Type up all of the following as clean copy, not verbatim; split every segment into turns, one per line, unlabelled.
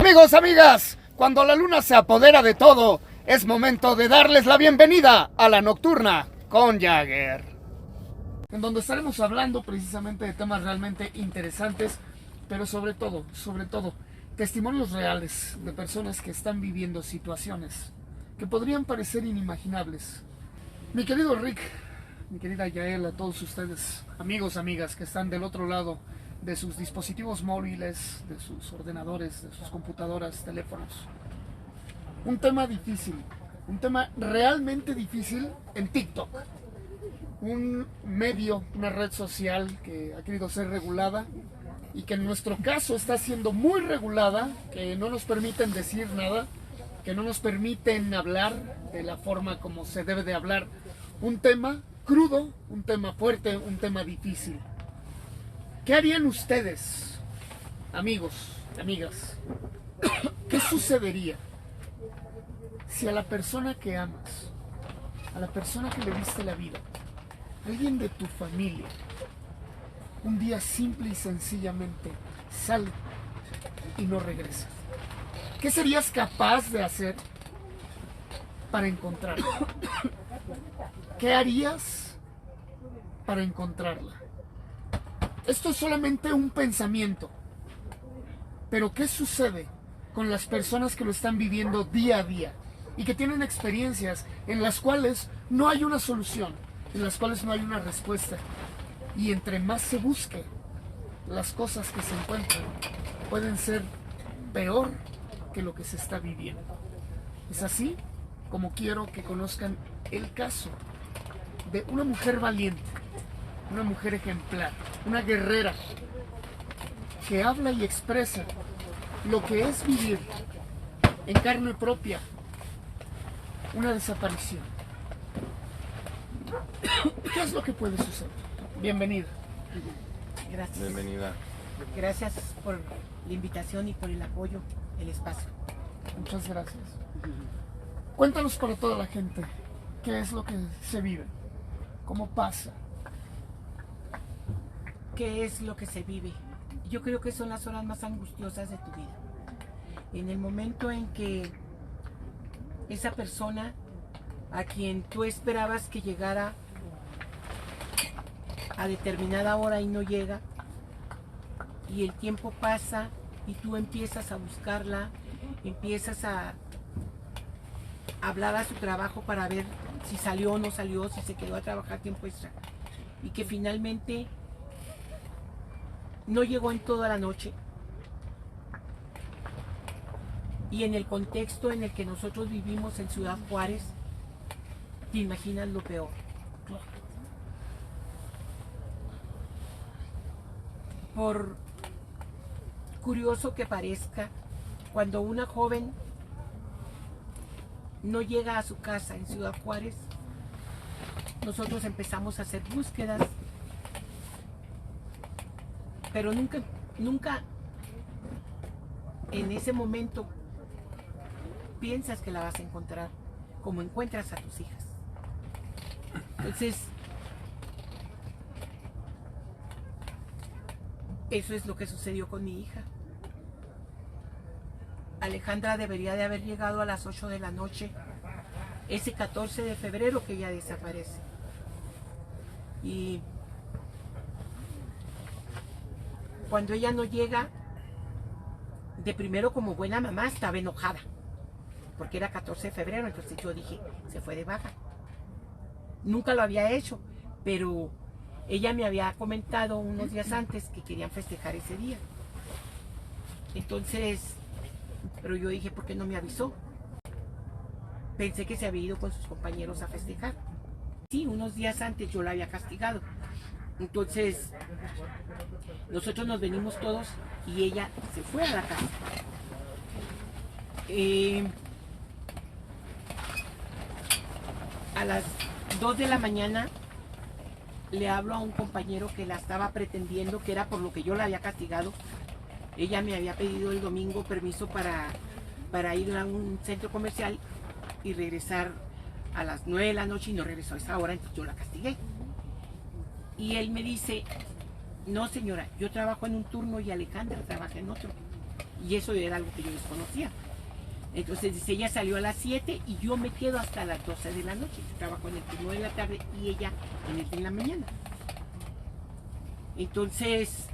Amigos, amigas, cuando la luna se apodera de todo, es momento de darles la bienvenida a La Nocturna con Jagger, en donde estaremos hablando precisamente de temas realmente interesantes, pero sobre todo, testimonios reales de personas que están viviendo situaciones que podrían parecer inimaginables. Mi querido Rick, mi querida Yael, a todos ustedes, amigos, amigas que están del otro lado de sus dispositivos móviles, de sus ordenadores, de sus computadoras, teléfonos. Un tema difícil, un tema realmente difícil en TikTok. Un medio, una red social que ha querido ser regulada y que en nuestro caso está siendo muy regulada, que no nos permiten decir nada, que no nos permiten hablar de la forma como se debe de hablar. Un tema crudo, un tema fuerte, un tema difícil. ¿Qué harían ustedes, amigos, amigas? ¿Qué sucedería si a la persona que amas, a la persona que le diste la vida, alguien de tu familia, un día simple y sencillamente sale y no regresa? ¿Qué serías capaz de hacer para encontrarla? ¿Qué harías para encontrarla? Esto es solamente un pensamiento, pero ¿qué sucede con las personas que lo están viviendo día a día y que tienen experiencias en las cuales no hay una solución, en las cuales no hay una respuesta? Y entre más se busque, las cosas que se encuentran pueden ser peor que lo que se está viviendo. Es así como quiero que conozcan el caso de una mujer valiente, una mujer ejemplar, una guerrera que habla y expresa lo que es vivir en carne propia una desaparición. ¿Qué es lo que puede suceder? Bienvenida.
Gracias.
Bienvenida.
Gracias por la invitación y por el apoyo, el espacio.
Muchas gracias. Cuéntanos para toda la gente qué es lo que se vive, cómo pasa.
¿Qué es lo que se vive? Yo creo que son las horas más angustiosas de tu vida. En el momento en que esa persona a quien tú esperabas que llegara a determinada hora y no llega, y el tiempo pasa y tú empiezas a buscarla, empiezas a hablar a su trabajo para ver si salió o no salió, si se quedó a trabajar tiempo extra, y que finalmente no llegó en toda la noche. Y en el contexto en el que nosotros vivimos en Ciudad Juárez, te imaginas lo peor. Por curioso que parezca, cuando una joven no llega a su casa en Ciudad Juárez, nosotros empezamos a hacer búsquedas, pero nunca en ese momento piensas que la vas a encontrar como encuentras a tus hijas. Entonces, eso es lo que sucedió con mi hija. Alejandra debería de haber llegado a las 8 de la noche, ese 14 de febrero que ella desaparece. Y cuando ella no llega, de primero como buena mamá estaba enojada, porque era 14 de febrero, entonces yo dije, se fue de baja. Nunca lo había hecho, pero ella me había comentado unos días antes que querían festejar ese día. Entonces, pero yo dije, ¿por qué no me avisó? Pensé que se había ido con sus compañeros a festejar. Sí, unos días antes yo la había castigado. Entonces, nosotros nos venimos todos y ella se fue a la casa. A las 2 de la mañana le hablo a un compañero que la estaba pretendiendo, que era por lo que yo la había castigado. Ella me había pedido el domingo permiso para ir a un centro comercial y regresar a las 9 de la noche y no regresó a esa hora, entonces yo la castigué. Y él me dice, no señora, yo trabajo en un turno y Alejandra trabaja en otro. Y eso era algo que yo desconocía. Entonces dice, ella salió a las 7 y yo me quedo hasta las 12 de la noche. Yo trabajo en el turno de la tarde y ella en el de la mañana. Entonces,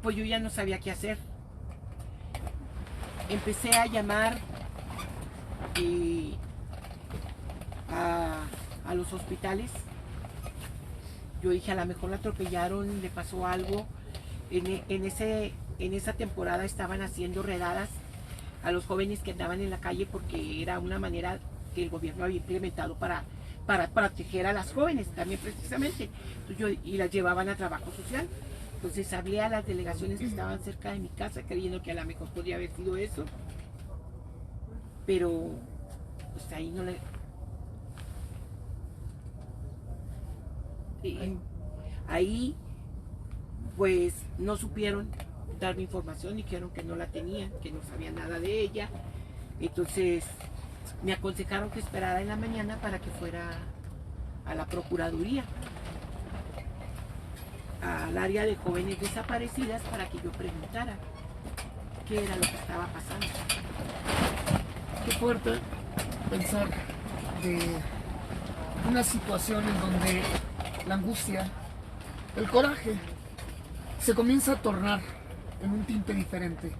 pues yo ya no sabía qué hacer. Empecé a llamar a los hospitales. Yo dije, a lo mejor la atropellaron, le pasó algo. En esa temporada estaban haciendo redadas a los jóvenes que andaban en la calle porque era una manera que el gobierno había implementado para proteger a las jóvenes también precisamente. Entonces y las llevaban a trabajo social. Entonces hablé a las delegaciones que estaban cerca de mi casa creyendo que a lo mejor podría haber sido eso. Pero pues ahí no le... Ahí pues no supieron darme información, dijeron que no la tenían, que no sabían nada de ella. Entonces me aconsejaron que esperara en la mañana para que fuera a la Procuraduría, al área de jóvenes desaparecidas, para que yo preguntara qué era lo que estaba pasando.
Qué fuerte pensar de una situación en donde la angustia, el coraje, se comienza a tornar en un tinte diferente,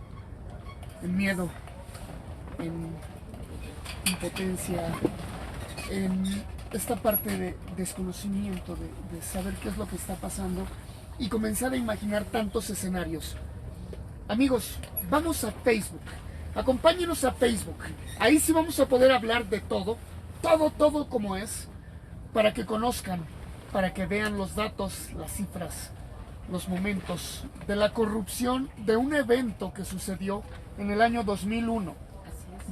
en miedo, en impotencia, en esta parte de desconocimiento, de saber qué es lo que está pasando y comenzar a imaginar tantos escenarios. Amigos, vamos a Facebook, acompáñenos a Facebook, ahí sí vamos a poder hablar de todo como es, para que conozcan, para que vean los datos, las cifras, los momentos de la corrupción de un evento que sucedió en el año 2001.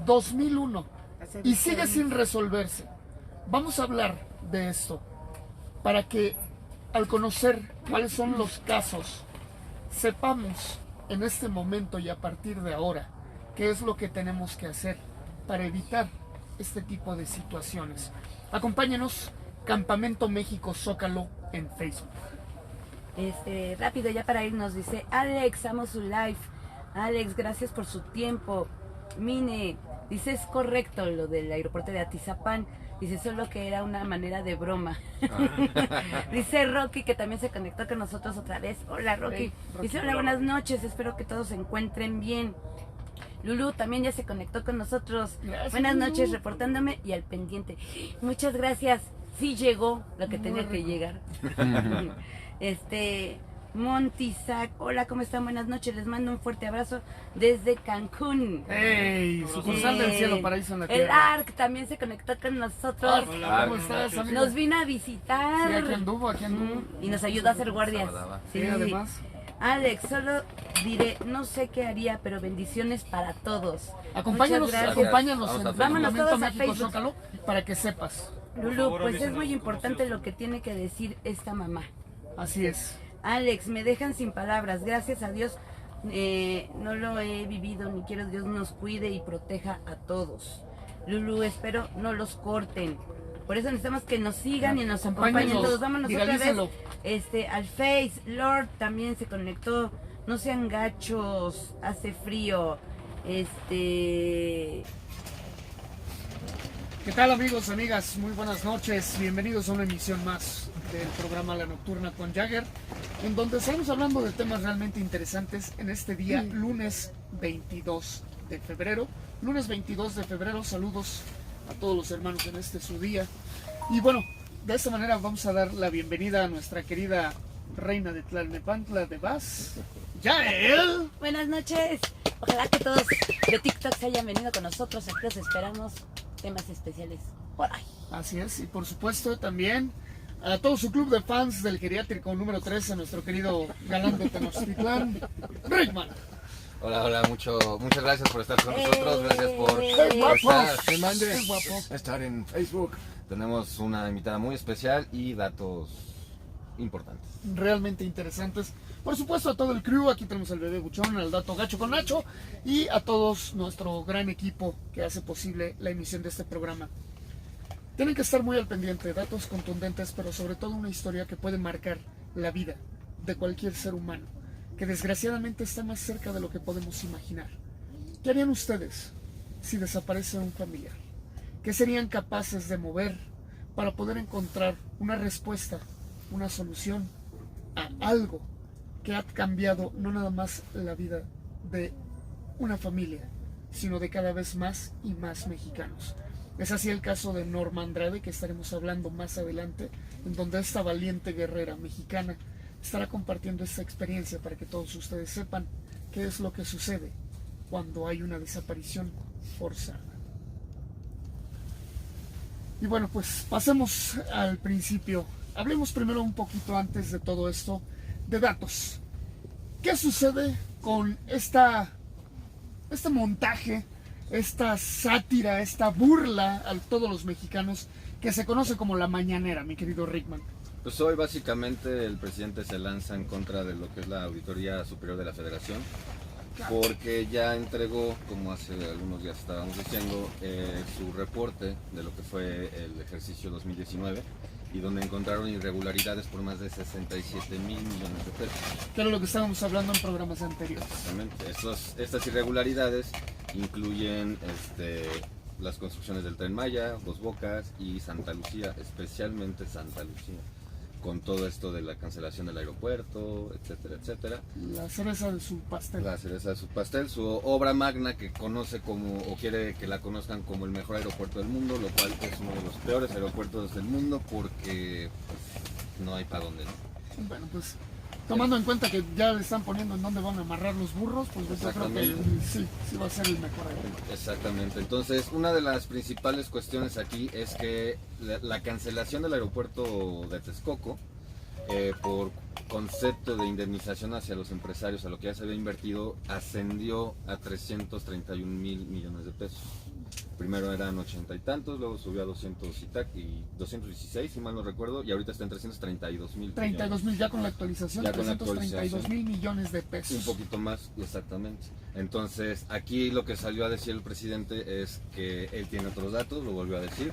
2001. Y sigue sin resolverse. Vamos a hablar de esto para que al conocer cuáles son los casos, sepamos en este momento y a partir de ahora qué es lo que tenemos que hacer para evitar este tipo de situaciones. Acompáñenos, Campamento México Zócalo en Facebook.
Rápido ya para irnos, dice Alex, amo su live. Alex, gracias por su tiempo. Mine, dice, es correcto lo del aeropuerto de Atizapán. Dice, solo que era una manera de broma. Dice Rocky, que también se conectó con nosotros otra vez. Hola Rocky.
Hey, Rocky,
dice, hola, buenas noches, espero que todos se encuentren bien. Lulu también ya se conectó con nosotros.
Gracias,
buenas
Lulu.
noches, reportándome y al pendiente. Muchas gracias. Sí llegó lo que tenía que llegar. Montizac, hola, ¿cómo están? Buenas noches, les mando un fuerte abrazo desde Cancún.
¡Ey! Sucursal del cielo, paraíso en la
El
tierra.
ARC también se conectó con nosotros.
Hola, ¿cómo estás, amigo?
Nos vino a visitar.
Sí, aquí anduvo.
Y nos ayudó a hacer guardias.
Sí, además.
Alex, solo diré, no sé qué haría, pero bendiciones para todos.
Acompáñanos,
Muchas gracias.
acompáñanos
Vamos
en
a
el
Vámonos
Campamento
todos a
México
Facebook.
Zócalo para que sepas.
Lulu, pues es muy importante lo que tiene que decir esta mamá.
Así es.
Alex, me dejan sin palabras, gracias a Dios no lo he vivido, ni quiero Dios nos cuide y proteja a todos. Lulu, espero no los corten. Por eso necesitamos que nos sigan y nos acompañen
Acompáñenos,
todos. Vámonos otra vez
digalícenlo.
al Face. Lord también se conectó. No sean gachos, hace frío.
¿Qué tal, amigos, amigas? Muy buenas noches. Bienvenidos a una emisión más del programa La Nocturna con Jagger, en donde estamos hablando de temas realmente interesantes en este día, lunes 22 de febrero. Lunes 22 de febrero, saludos a todos los hermanos en este su día. Y bueno, de esta manera vamos a dar la bienvenida a nuestra querida reina de Tlalnepantla de Vaz, Yael.
Buenas noches. Ojalá que todos de TikTok se hayan venido con nosotros. Aquí los esperamos. Temas especiales por ahí.
Así es, y por supuesto también a todo su club de fans del geriátrico número 3, a nuestro querido galán de Tenochtitlán, Rickman.
Hola, muchas gracias por estar con nosotros, gracias por estar en Facebook. Tenemos una invitada muy especial y datos importantes.
Realmente interesantes. Por supuesto a todo el crew, aquí tenemos al bebé Buchón, al dato Gacho con Nacho y a todos nuestro gran equipo que hace posible la emisión de este programa. Tienen que estar muy al pendiente, datos contundentes, pero sobre todo una historia que puede marcar la vida de cualquier ser humano. que desgraciadamente está más cerca de lo que podemos imaginar. ¿Qué harían ustedes si desaparece un familiar? ¿Qué serían capaces de mover para poder encontrar una respuesta, una solución a algo que ha cambiado no nada más la vida de una familia, sino de cada vez más y más mexicanos? Es así el caso de Norma Andrade, que estaremos hablando más adelante, en donde esta valiente guerrera mexicana estará compartiendo esta experiencia para que todos ustedes sepan qué es lo que sucede cuando hay una desaparición forzada. Y bueno, pues pasemos al principio. Hablemos primero un poquito antes de todo esto de datos. ¿Qué sucede con este montaje, esta sátira, esta burla a todos los mexicanos que se conoce como la mañanera, mi querido Rickman?
Pues hoy básicamente el presidente se lanza en contra de lo que es la Auditoría Superior de la Federación, porque ya entregó, como hace algunos días estábamos diciendo, su reporte de lo que fue el ejercicio 2019 y donde encontraron irregularidades por más de 67 mil millones de pesos.
Que era lo que estábamos hablando en programas anteriores.
Exactamente. Estas irregularidades incluyen las construcciones del Tren Maya, Dos Bocas y Santa Lucía, especialmente Santa Lucía, con todo esto de la cancelación del aeropuerto, etcétera, etcétera.
La cereza de su pastel.
La cereza de su pastel, su obra magna que conoce como, o quiere que la conozcan como el mejor aeropuerto del mundo, lo cual es uno de los peores aeropuertos del mundo porque pues, no hay para dónde, ¿no?
Bueno, pues tomando en cuenta que ya le están poniendo en dónde van a amarrar los burros, pues yo creo que sí va a ser el mejor aeropuerto.
Exactamente. Entonces, una de las principales cuestiones aquí es que la cancelación del aeropuerto de Texcoco, por concepto de indemnización hacia los empresarios, a lo que ya se había invertido, ascendió a 331 mil millones de pesos. Primero eran 80 y tantos, luego subió a 216, si mal no recuerdo, y ahorita está en 332 mil.
32 mil ya con la actualización,
Ya con la
332 mil millones de pesos.
Un poquito más, exactamente. Entonces, aquí lo que salió a decir el presidente es que él tiene otros datos, lo volvió a decir.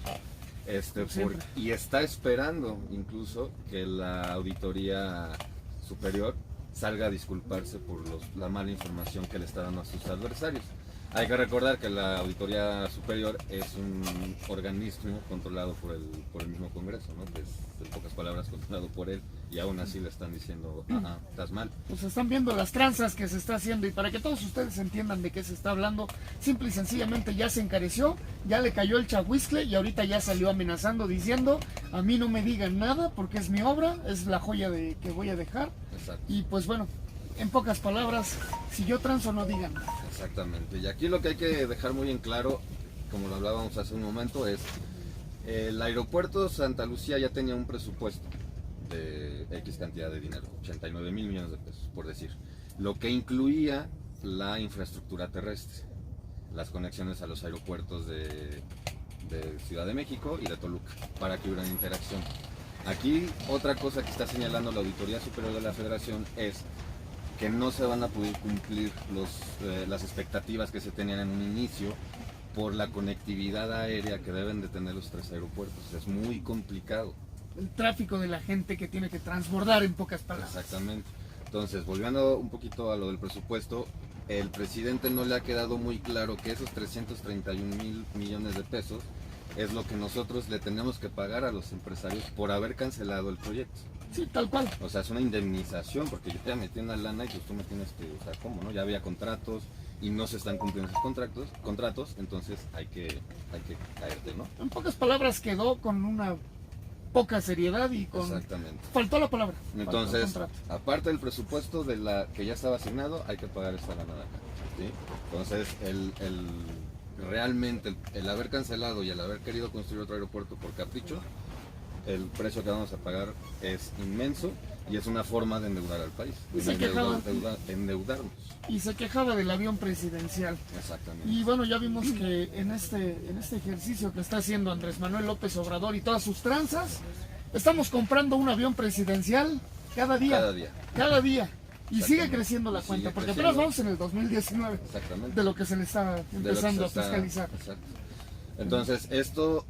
Y está esperando incluso que la auditoría superior salga a disculparse por la mala información que le está dando a sus adversarios. Hay que recordar que la auditoría superior es un organismo controlado por el mismo Congreso, ¿no? En pocas palabras, controlado por él, y aún así le están diciendo, estás mal.
Pues están viendo las tranzas que se está haciendo, y para que todos ustedes entiendan de qué se está hablando, simple y sencillamente ya se encareció, ya le cayó el chahuizcle y ahorita ya salió amenazando diciendo, a mí no me digan nada porque es mi obra, es la joya que voy a dejar.
Exacto.
Y pues bueno, en pocas palabras, si yo transo no digan nada.
Exactamente. Y aquí lo que hay que dejar muy en claro, como lo hablábamos hace un momento, es el aeropuerto Santa Lucía ya tenía un presupuesto de X cantidad de dinero, 89 mil millones de pesos, por decir, lo que incluía la infraestructura terrestre, las conexiones a los aeropuertos de Ciudad de México y de Toluca, para que hubiera una interacción. Aquí otra cosa que está señalando la Auditoría Superior de la Federación es que no se van a poder cumplir las expectativas que se tenían en un inicio por la conectividad aérea que deben de tener los tres aeropuertos. Es muy complicado.
El tráfico de la gente que tiene que transbordar, en pocas palabras.
Exactamente. Entonces, volviendo un poquito a lo del presupuesto, el presidente no le ha quedado muy claro que esos 331 mil millones de pesos es lo que nosotros le tenemos que pagar a los empresarios por haber cancelado el proyecto.
Sí, tal cual.
O sea, es una indemnización, porque yo ya metí una lana y pues tú me tienes que, o sea, ¿cómo, no? Ya había contratos y no se están cumpliendo esos contratos, entonces hay que caerte, ¿no?
En pocas palabras quedó con una poca seriedad y con...
Exactamente.
Faltó la palabra.
Entonces, aparte del presupuesto de la que ya estaba asignado, hay que pagar esta lana de acá, ¿sí? Entonces, realmente el haber cancelado y el haber querido construir otro aeropuerto por capricho, el precio que vamos a pagar es inmenso y es una forma de endeudar al país, endeudarnos.
Y se quejaba del avión presidencial.
Exactamente.
Y bueno, ya vimos que en este ejercicio que está haciendo Andrés Manuel López Obrador y todas sus tranzas, estamos comprando un avión presidencial cada día. Cada día. Y sigue creciendo la cuenta, porque apenas vamos en el 2019, de lo que se le está empezando a fiscalizar.
Exacto. Entonces, esto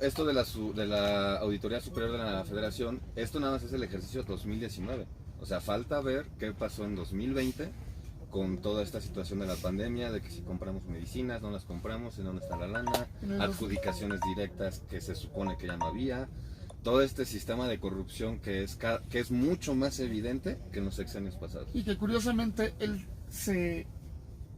de la Auditoría Superior de la Federación, esto nada más es el ejercicio 2019. O sea, falta ver qué pasó en 2020 con toda esta situación de la pandemia, de que si compramos medicinas, no las compramos, en dónde está la lana, adjudicaciones directas que se supone que ya no había, todo este sistema de corrupción que es mucho más evidente que en los sexenios pasados.
Y que curiosamente él se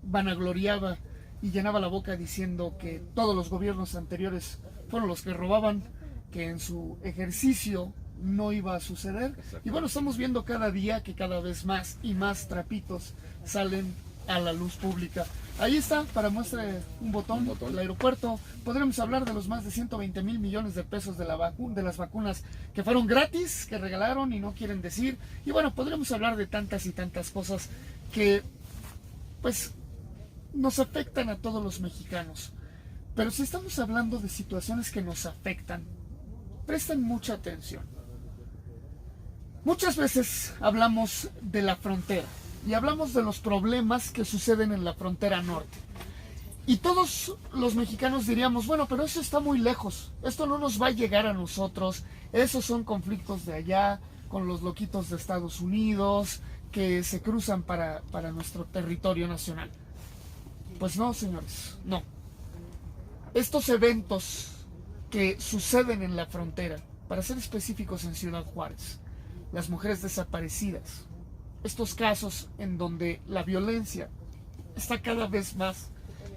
vanagloriaba y llenaba la boca diciendo que todos los gobiernos anteriores fueron los que robaban, que en su ejercicio no iba a suceder. Y bueno, estamos viendo cada día que cada vez más y más trapitos salen a la luz pública. Ahí está, para muestra un botón, el aeropuerto. Podremos hablar de los más de 120 mil millones de pesos de las vacunas que fueron gratis, que regalaron y no quieren decir. Y bueno, podremos hablar de tantas y tantas cosas que pues nos afectan a todos los mexicanos. Pero si estamos hablando de situaciones que nos afectan, presten mucha atención. Muchas veces hablamos de la frontera y hablamos de los problemas que suceden en la frontera norte. Y todos los mexicanos diríamos, bueno, pero eso está muy lejos, esto no nos va a llegar a nosotros, esos son conflictos de allá, con los loquitos de Estados Unidos, que se cruzan para nuestro territorio nacional. Pues no, señores, no. Estos eventos que suceden en la frontera, para ser específicos en Ciudad Juárez, las mujeres desaparecidas, estos casos en donde la violencia está cada vez más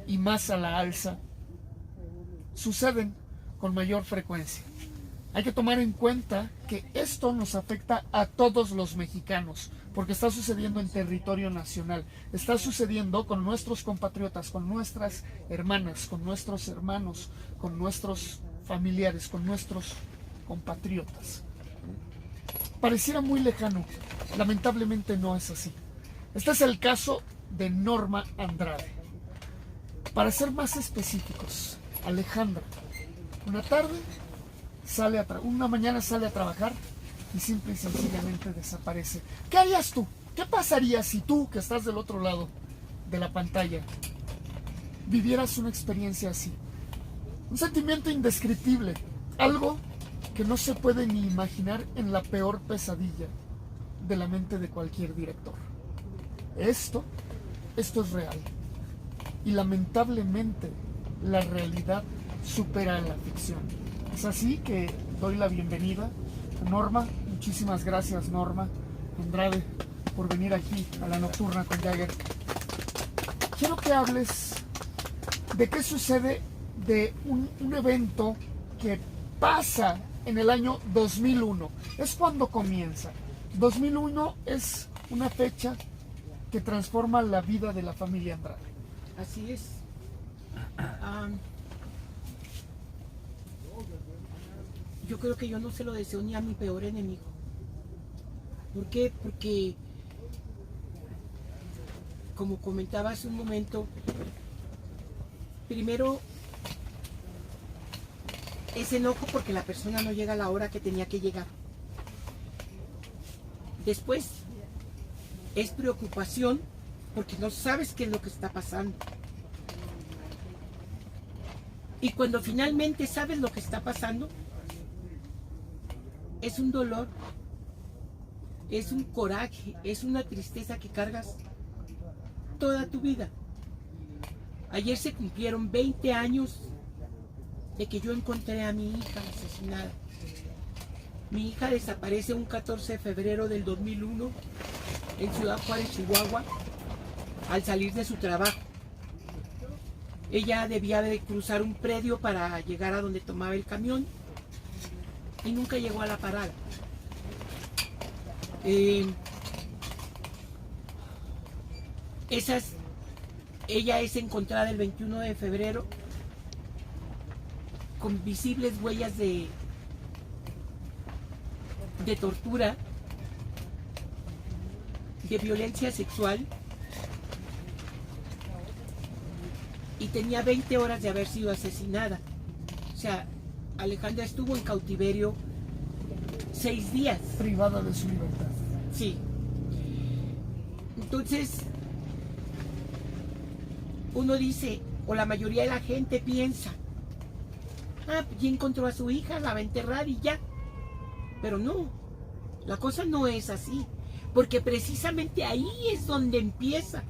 y más a la alza, suceden con mayor frecuencia. Hay que tomar en cuenta que esto nos afecta a todos los mexicanos, porque está sucediendo en territorio nacional, está sucediendo con nuestros compatriotas, con nuestras hermanas, con nuestros hermanos, con nuestros familiares, con nuestros compatriotas. Pareciera muy lejano, lamentablemente no es así. Este es el caso de Norma Andrade. Para ser más específicos, Alejandra, una mañana sale a trabajar y simple y sencillamente desaparece. ¿Qué harías tú? ¿Qué pasaría si tú, que estás del otro lado de la pantalla, vivieras una experiencia así? Un sentimiento indescriptible, algo que no se puede ni imaginar en la peor pesadilla de la mente de cualquier director. Esto es real. Y lamentablemente la realidad supera a la ficción. Es así que doy la bienvenida a Norma. Muchísimas gracias, Norma Andrade, por venir aquí a La Nocturna con Jagger. Quiero que hables de qué sucede de un evento que pasa en el año 2001. Es cuando comienza. 2001 es una fecha que transforma la vida de la familia Andrade.
Así es. Yo creo que yo no se lo deseo ni a mi peor enemigo. ¿Por qué? Porque, como comentaba hace un momento, primero es enojo porque la persona no llega a la hora que tenía que llegar. Después es preocupación porque no sabes qué es lo que está pasando. Y cuando finalmente sabes lo que está pasando, es un dolor, es un coraje, es una tristeza que cargas toda tu vida. Ayer se cumplieron 20 años de que yo encontré a mi hija asesinada. Mi hija desaparece un 14 de febrero del 2001 en Ciudad Juárez, Chihuahua, al salir de su trabajo. Ella debía de cruzar un predio para llegar a donde tomaba el camión y nunca llegó a la parada. Ella es encontrada el 21 de febrero con visibles huellas de tortura, de violencia sexual, y tenía 20 horas de haber sido asesinada. O sea, Alejandra estuvo en cautiverio 6 días.
Privada de su libertad.
Sí. Entonces, uno dice, o la mayoría de la gente piensa, ya encontró a su hija, la va a enterrar y ya. Pero no, la cosa no es así. Porque precisamente ahí es donde empieza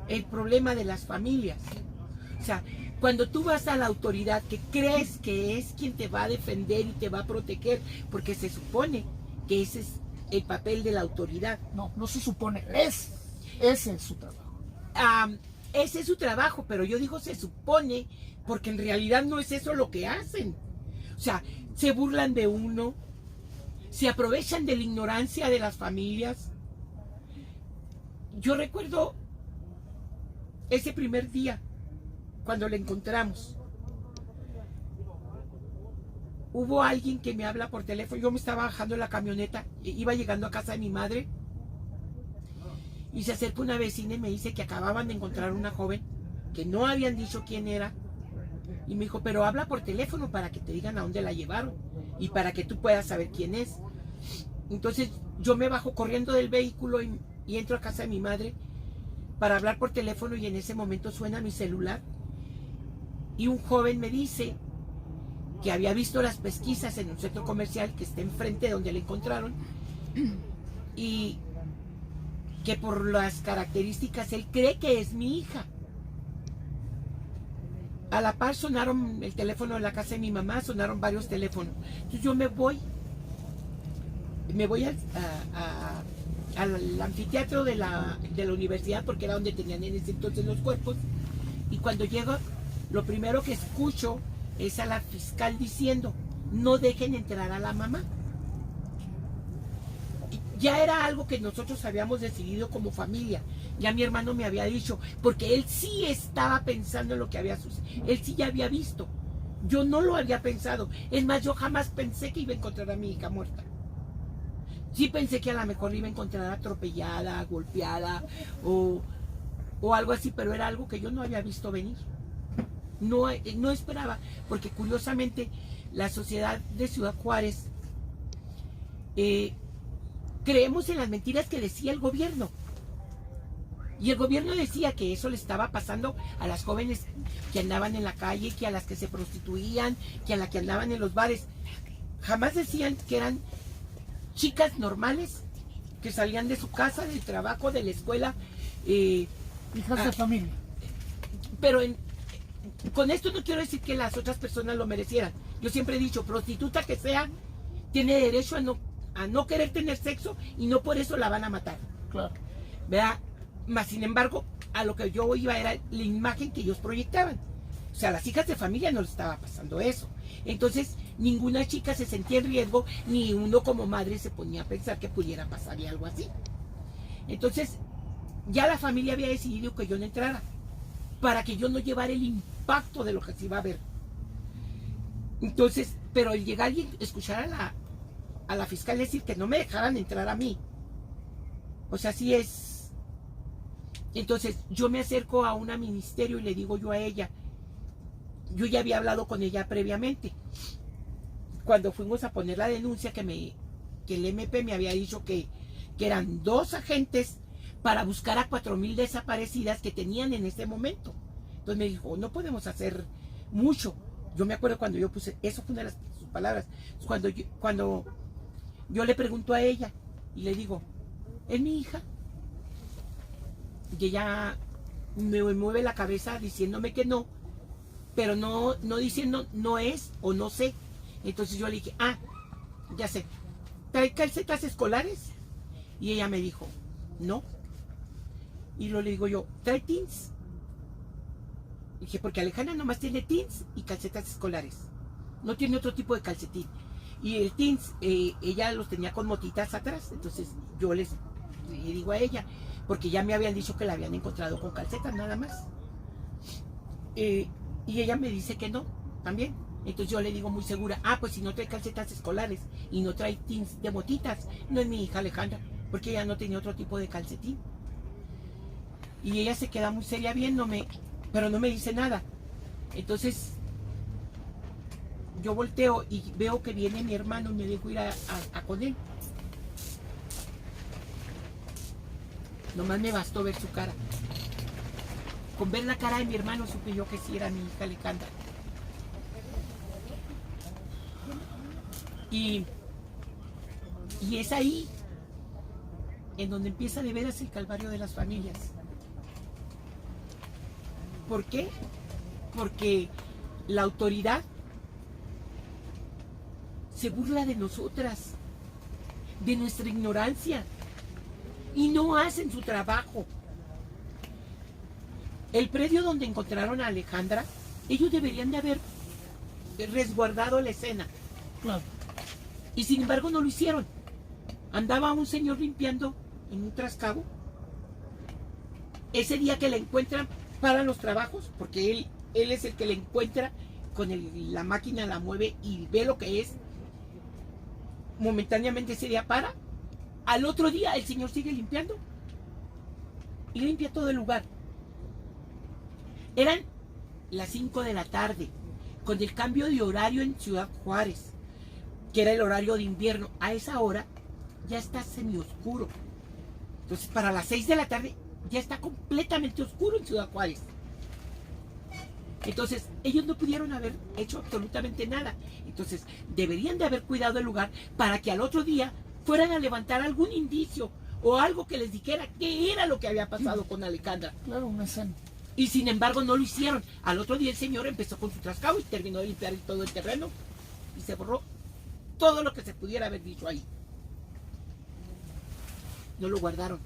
el problema de las familias. O sea, cuando tú vas a la autoridad que crees que es quien te va a defender y te va a proteger, porque se supone que ese es el papel de la autoridad.
No, no se supone, ese es su trabajo.
Ese es su trabajo, pero yo digo se supone, porque en realidad no es eso lo que hacen. O sea, se burlan de uno, se aprovechan de la ignorancia de las familias. Yo recuerdo ese primer día, cuando le encontramos. Hubo alguien que me habla por teléfono. Yo me estaba bajando en la camioneta, iba llegando a casa de mi madre, y se acerca una vecina y me dice que acababan de encontrar una joven que no habían dicho quién era, y me dijo, pero habla por teléfono para que te digan a dónde la llevaron y para que tú puedas saber quién es. Entonces yo me bajo corriendo del vehículo y entro a casa de mi madre para hablar por teléfono, y en ese momento suena mi celular y un joven me dice que había visto las pesquisas en un centro comercial que está enfrente de donde la encontraron, y que por las características él cree que es mi hija. A la par sonaron el teléfono de la casa de mi mamá, sonaron varios teléfonos. Entonces yo me voy al anfiteatro de la universidad, porque era donde tenían en ese entonces los cuerpos, y cuando llego, lo primero que escucho es a la fiscal diciendo, no dejen entrar a la mamá. Ya era algo que nosotros habíamos decidido como familia. Ya mi hermano me había dicho, porque él sí estaba pensando en lo que había sucedido. Él sí ya había visto. Yo no lo había pensado. Es más, yo jamás pensé que iba a encontrar a mi hija muerta. Sí pensé que a lo mejor la iba a encontrar atropellada, golpeada o algo así, pero era algo que yo no había visto venir. No esperaba, porque curiosamente la sociedad de Ciudad Juárez creemos en las mentiras que decía el gobierno. Y el gobierno decía que eso le estaba pasando a las jóvenes que andaban en la calle, que a las que se prostituían, que a las que andaban en los bares. Jamás decían que eran chicas normales que salían de su casa, del trabajo, de la escuela.
Hijas de familia.
Pero con esto no quiero decir que las otras personas lo merecieran. Yo siempre he dicho, prostituta que sea, tiene derecho a no querer tener sexo, y no por eso la van a matar.
Claro.
¿Verdad? Más sin embargo, a lo que yo iba era la imagen que ellos proyectaban. O sea, a las hijas de familia no les estaba pasando eso. Entonces, ninguna chica se sentía en riesgo, ni uno como madre se ponía a pensar que pudiera pasar algo así. Entonces, ya la familia había decidido que yo no entrara, para que yo no llevara el impacto de lo que se iba a ver. Entonces, pero al llegar y escuchar a la fiscal decir que no me dejaran entrar a mí, o sea, así es. Entonces yo me acerco a un ministerio y le digo yo a ella, yo ya había hablado con ella previamente, cuando fuimos a poner la denuncia, que el MP me había dicho que eran 2 agentes para buscar a 4,000 desaparecidas que tenían en ese momento. Entonces me dijo, no podemos hacer mucho. Yo me acuerdo cuando yo puse, eso fue una de sus palabras, cuando yo le pregunto a ella y le digo, ¿es mi hija? Y ella me mueve la cabeza diciéndome que no, pero no diciendo no es o no sé. Entonces yo le dije, ya sé, ¿trae calcetas escolares? Y ella me dijo, no. Y luego le digo yo, ¿trae teens? Y dije, porque Alejandra nomás tiene teens y calcetas escolares, no tiene otro tipo de calcetín. Y el teens, ella los tenía con motitas atrás. Entonces yo le digo a ella, porque ya me habían dicho que la habían encontrado con calcetas nada más. Y ella me dice que no, también. Entonces yo le digo muy segura, pues si no trae calcetas escolares y no trae teens de motitas, no es mi hija Alejandra, porque ella no tenía otro tipo de calcetín. Y ella se queda muy seria viéndome, pero no me dice nada. Entonces yo volteo y veo que viene mi hermano y me dejo ir a con él. Nomás me bastó ver su cara. Con ver la cara de mi hermano supe yo que sí era mi hija Alejandra. Y es ahí en donde empieza de veras el calvario de las familias. ¿Por qué? Porque la autoridad se burla de nosotras, de nuestra ignorancia, y no hacen su trabajo. El predio donde encontraron a Alejandra, ellos deberían de haber resguardado la escena.
Claro.
Y sin embargo no lo hicieron. Andaba un señor limpiando en un trascabo. Ese día que la encuentran, paran los trabajos, porque él es el que la encuentra con la máquina, la mueve y ve lo que es. Momentáneamente ese día para. Al otro día el señor sigue limpiando. Y limpia todo el lugar. Eran las 5 de la tarde, con el cambio de horario en Ciudad Juárez, que era el horario de invierno. A esa hora ya está semioscuro. Entonces para las 6 de la tarde ya está completamente oscuro en Ciudad Juárez. Entonces ellos no pudieron haber hecho absolutamente nada. Entonces deberían de haber cuidado el lugar para que al otro día fueran a levantar algún indicio o algo que les dijera qué era lo que había pasado con Alejandra.
Claro, una escena.
Y sin embargo no lo hicieron. Al otro día el señor empezó con su trascabo y terminó de limpiar todo el terreno y se borró todo lo que se pudiera haber dicho ahí. No lo guardaron.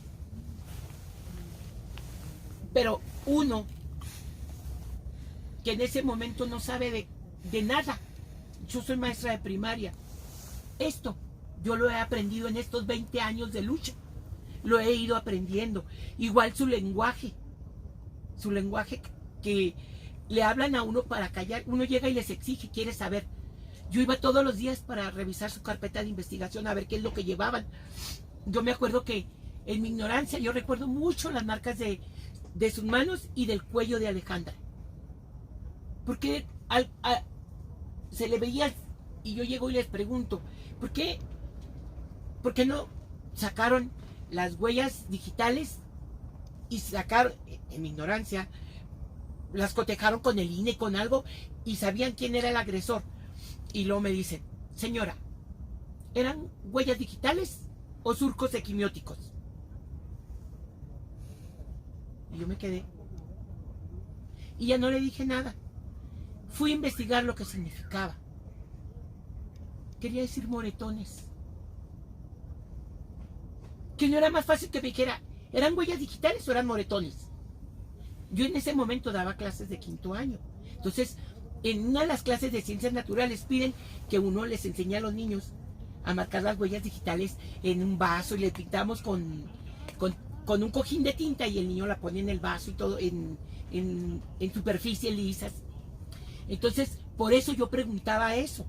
Pero uno que en ese momento no sabe de nada. Yo soy maestra de primaria. Esto yo lo he aprendido en estos 20 años de lucha. Lo he ido aprendiendo. Igual su lenguaje que le hablan a uno para callar. Uno llega y les exige, quiere saber. Yo iba todos los días para revisar su carpeta de investigación a ver qué es lo que llevaban. Yo me acuerdo que en mi ignorancia yo recuerdo mucho las marcas de sus manos y del cuello de Alejandra. Porque se le veía y yo llego y les pregunto, ¿por qué no sacaron las huellas digitales y sacaron, en mi ignorancia, las cotejaron con el INE, con algo, y sabían quién era el agresor? Y luego me dicen, señora, ¿eran huellas digitales o surcos equimióticos? Y yo me quedé. Y ya no le dije nada. Fui a investigar lo que significaba. Quería decir moretones. Que no era más fácil que me dijera, ¿eran huellas digitales o eran moretones? Yo en ese momento daba clases de 5º año. Entonces, en una de las clases de ciencias naturales piden que uno les enseñe a los niños a marcar las huellas digitales en un vaso y le pintamos con un cojín de tinta y el niño la pone en el vaso y todo en superficies lisas. Entonces, por eso yo preguntaba eso.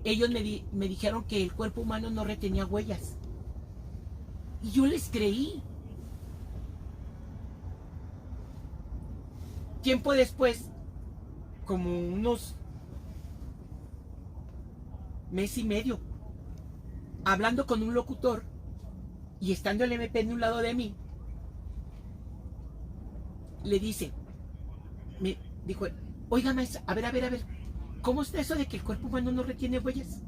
Ellos me dijeron que el cuerpo humano no retenía huellas. Y yo les creí. Tiempo después, como unos mes y medio, hablando con un locutor y estando el MP en un lado de mí, le dice, me dijo, oiga maestra, a ver, ¿cómo está eso de que el cuerpo humano no retiene huellas?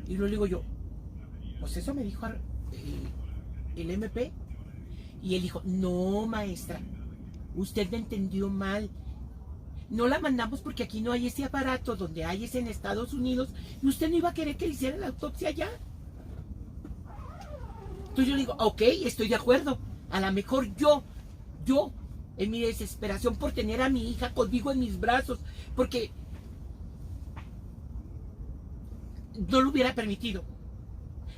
Y luego le digo yo, pues eso me dijo el MP. Y él dijo, no maestra, usted me entendió mal. No la mandamos porque aquí no hay ese aparato, donde hay es en Estados Unidos, y usted no iba a querer que le hiciera la autopsia allá. Entonces yo le digo, ok, estoy de acuerdo. A lo mejor yo, en mi desesperación por tener a mi hija conmigo en mis brazos, porque no lo hubiera permitido.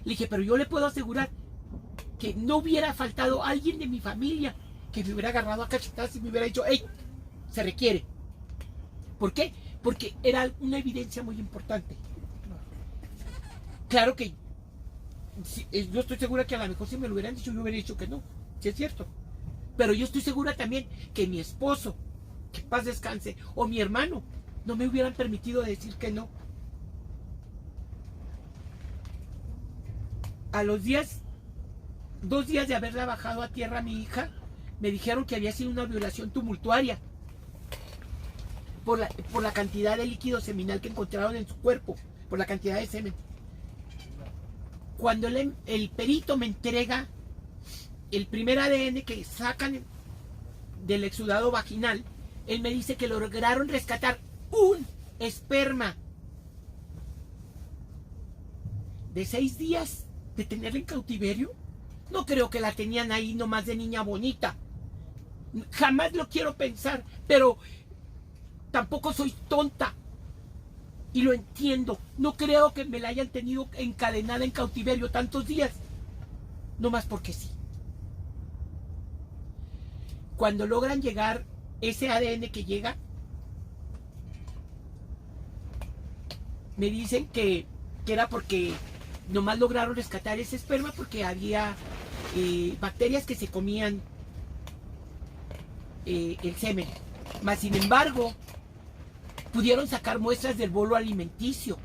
Le dije, pero yo le puedo asegurar que no hubiera faltado alguien de mi familia que me hubiera agarrado a cachetadas y me hubiera dicho, hey, se requiere. ¿Por qué? Porque era una evidencia muy importante. Claro que yo estoy segura que a lo mejor si me lo hubieran dicho, yo hubiera dicho que no, sí es cierto. Pero yo estoy segura también que mi esposo, que paz descanse, o mi hermano, no me hubieran permitido decir que no. A los 2 días de haberla bajado a tierra a mi hija, me dijeron que había sido una violación tumultuaria por la cantidad de líquido seminal que encontraron en su cuerpo, por la cantidad de semen. Cuando el perito me entrega el primer ADN que sacan del exudado vaginal, él me dice que lograron rescatar un esperma de 6 días de tenerla en cautiverio. No creo que la tenían ahí nomás de niña bonita. Jamás lo quiero pensar, pero tampoco soy tonta. Y lo entiendo. No creo que me la hayan tenido encadenada en cautiverio tantos días. Nomás porque sí. Cuando logran llegar, ese ADN que llega, me dicen que era porque nomás lograron rescatar ese esperma porque había bacterias que se comían el semen. Mas sin embargo, pudieron sacar muestras del bolo alimenticio,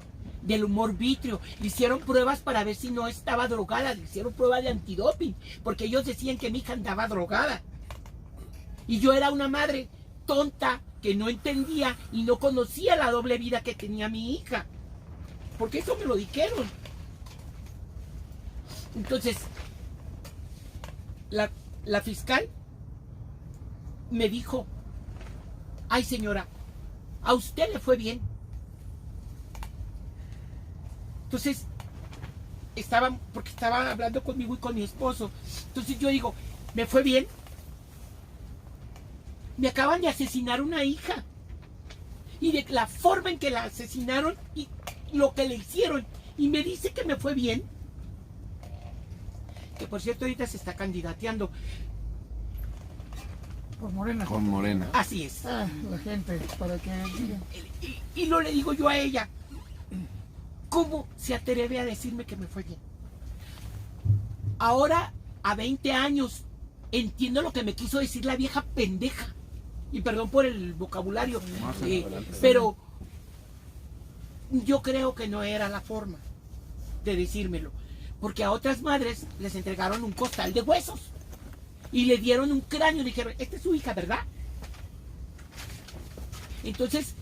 del humor vítreo. Le hicieron pruebas para ver si no estaba drogada. Le hicieron pruebas de antidoping, porque ellos decían que mi hija andaba drogada. Y yo era una madre tonta que no entendía y no conocía la doble vida que tenía mi hija. Porque eso me lo dijeron. Entonces, la fiscal me dijo: ay, señora, a usted le fue bien. Entonces, porque estaba hablando conmigo y con mi esposo. Entonces yo digo, ¿me fue bien? Me acaban de asesinar una hija. Y de la forma en que la asesinaron y lo que le hicieron. Y me dice que me fue bien. Que por cierto ahorita se está candidateando.
Por Morena.
Con Morena.
Así es.
La gente, para que diga.
Y no le digo yo a ella, ¿cómo se atreve a decirme que me fue bien? Ahora, a 20 años, entiendo lo que me quiso decir la vieja pendeja. Y perdón por el vocabulario, pero yo creo que no era la forma de decírmelo. Porque a otras madres les entregaron un costal de huesos y le dieron un cráneo y dijeron, esta es su hija, ¿verdad? Entonces,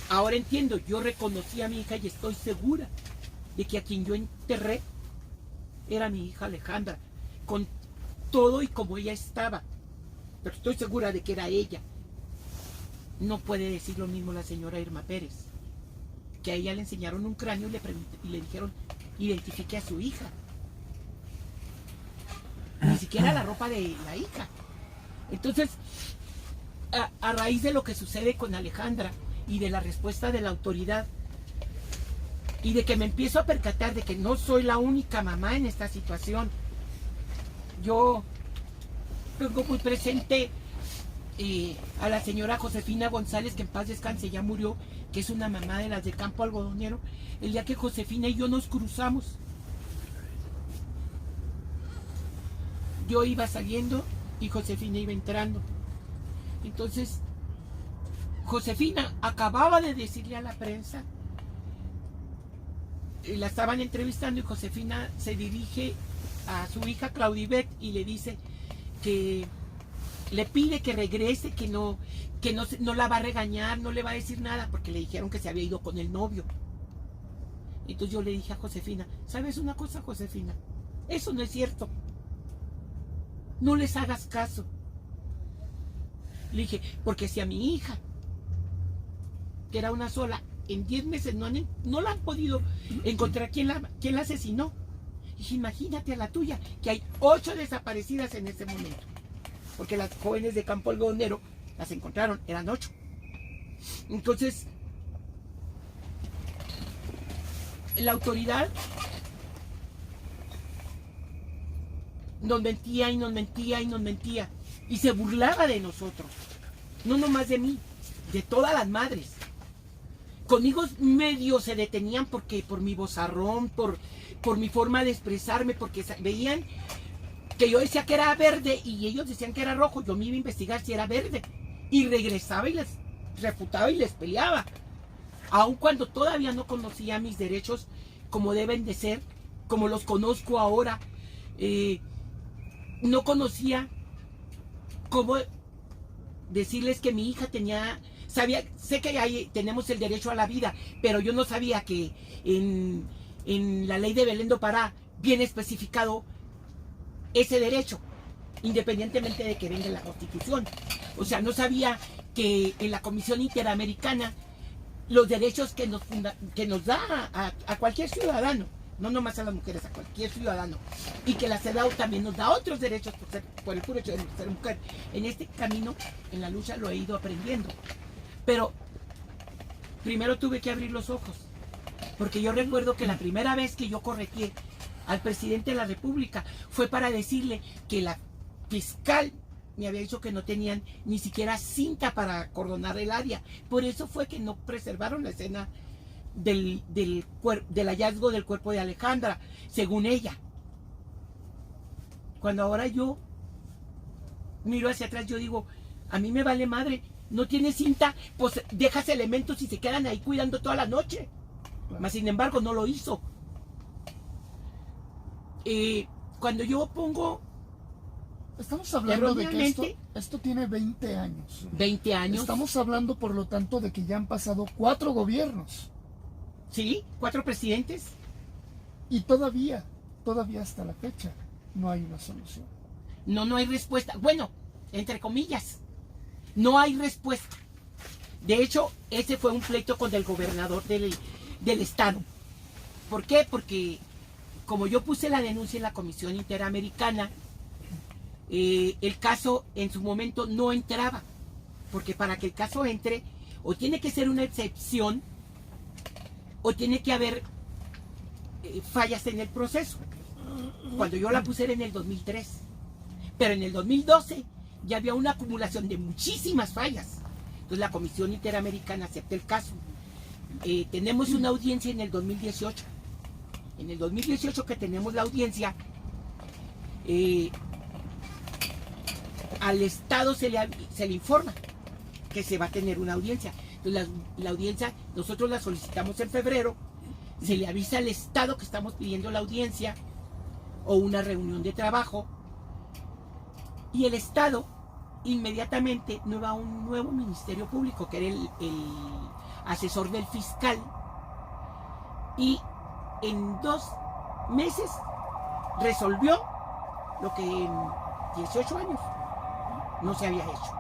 ahora entiendo, yo reconocí a mi hija y estoy segura de que a quien yo enterré era mi hija Alejandra, con todo y como ella estaba. Pero estoy segura de que era ella. No puede decir lo mismo la señora Irma Pérez, que a ella le enseñaron un cráneo y le dijeron, identifique a su hija. Ni siquiera la ropa de la hija. Entonces, a raíz de lo que sucede con Alejandra y de la respuesta de la autoridad y de que me empiezo a percatar de que no soy la única mamá en esta situación, yo tengo muy presente a la señora Josefina González, que en paz descanse, ya murió, que es una mamá de las de Campo Algodonero. El día que Josefina y yo nos cruzamos, yo iba saliendo y Josefina iba entrando. Entonces, Josefina acababa de decirle a la prensa, la estaban entrevistando, y Josefina se dirige a su hija Claudibet y le dice que le pide que regrese, que no la va a regañar, no le va a decir nada, porque le dijeron que se había ido con el novio. Entonces yo le dije a Josefina, ¿sabes una cosa, Josefina? Eso no es cierto. No les hagas caso. Le dije, porque si a mi hija, que era una sola, en 10 meses no la han podido encontrar quién la asesinó. Dije, imagínate a la tuya, que hay 8 desaparecidas en este momento. Porque las jóvenes de Campo Algodonero las encontraron, eran 8. Entonces, la autoridad nos mentía y nos mentía y nos mentía. Y se burlaba de nosotros. No nomás de mí, de todas las madres. Conmigo medio se detenían porque por mi vozarrón, por mi forma de expresarme, porque veían que yo decía que era verde y ellos decían que era rojo. Yo me iba a investigar si era verde y regresaba y les refutaba y les peleaba, aun cuando todavía no conocía mis derechos como deben de ser, como los conozco ahora. No conocía cómo decirles que mi hija sé que ahí tenemos el derecho a la vida, pero yo no sabía que en la ley de Belén do Pará viene especificado ese derecho, independientemente de que venga en la Constitución. O sea, no sabía que en la Comisión Interamericana los derechos que nos da a cualquier ciudadano, no nomás a las mujeres, a cualquier ciudadano, y que la CEDAW también nos da otros derechos por el puro hecho de ser mujer. En este camino, en la lucha, lo he ido aprendiendo. Pero primero tuve que abrir los ojos, porque yo recuerdo que la primera vez que yo corregí al presidente de la República fue para decirle que la fiscal me había dicho que no tenían ni siquiera cinta para acordonar el área. Por eso fue que no preservaron la escena del hallazgo del cuerpo de Alejandra, según ella. Cuando ahora yo miro hacia atrás, yo digo, a mí me vale madre, no tiene cinta, pues dejas elementos y se quedan ahí cuidando toda la noche.
Claro.
Mas sin embargo no lo hizo. Cuando yo pongo
Estamos hablando de que
erróneamente
esto tiene 20 años.
20 años,
Estamos hablando, por lo tanto, de que ya han pasado 4 gobiernos.
sí, 4 presidentes.
Y todavía hasta la fecha, no hay una solución.
No hay respuesta. Bueno, entre comillas, no hay respuesta. De hecho, ese fue un pleito con el gobernador del estado. ¿Por qué? Porque como yo puse la denuncia en la Comisión Interamericana, el caso en su momento no entraba. Porque para que el caso entre, o tiene que ser una excepción, o tiene que haber fallas en el proceso. Cuando yo la puse era en el 2003. Pero en el 2012 ya había una acumulación de muchísimas fallas. Entonces la Comisión Interamericana acepta el caso. Tenemos una audiencia en el 2018. En el 2018 que tenemos la audiencia, al Estado se le informa que se va a tener una audiencia. Entonces la audiencia nosotros la solicitamos en febrero, se le avisa al Estado que estamos pidiendo la audiencia o una reunión de trabajo, y el Estado inmediatamente nos da un nuevo Ministerio Público, que era el asesor del fiscal, y en 2 meses resolvió lo que en 18 años no se había hecho.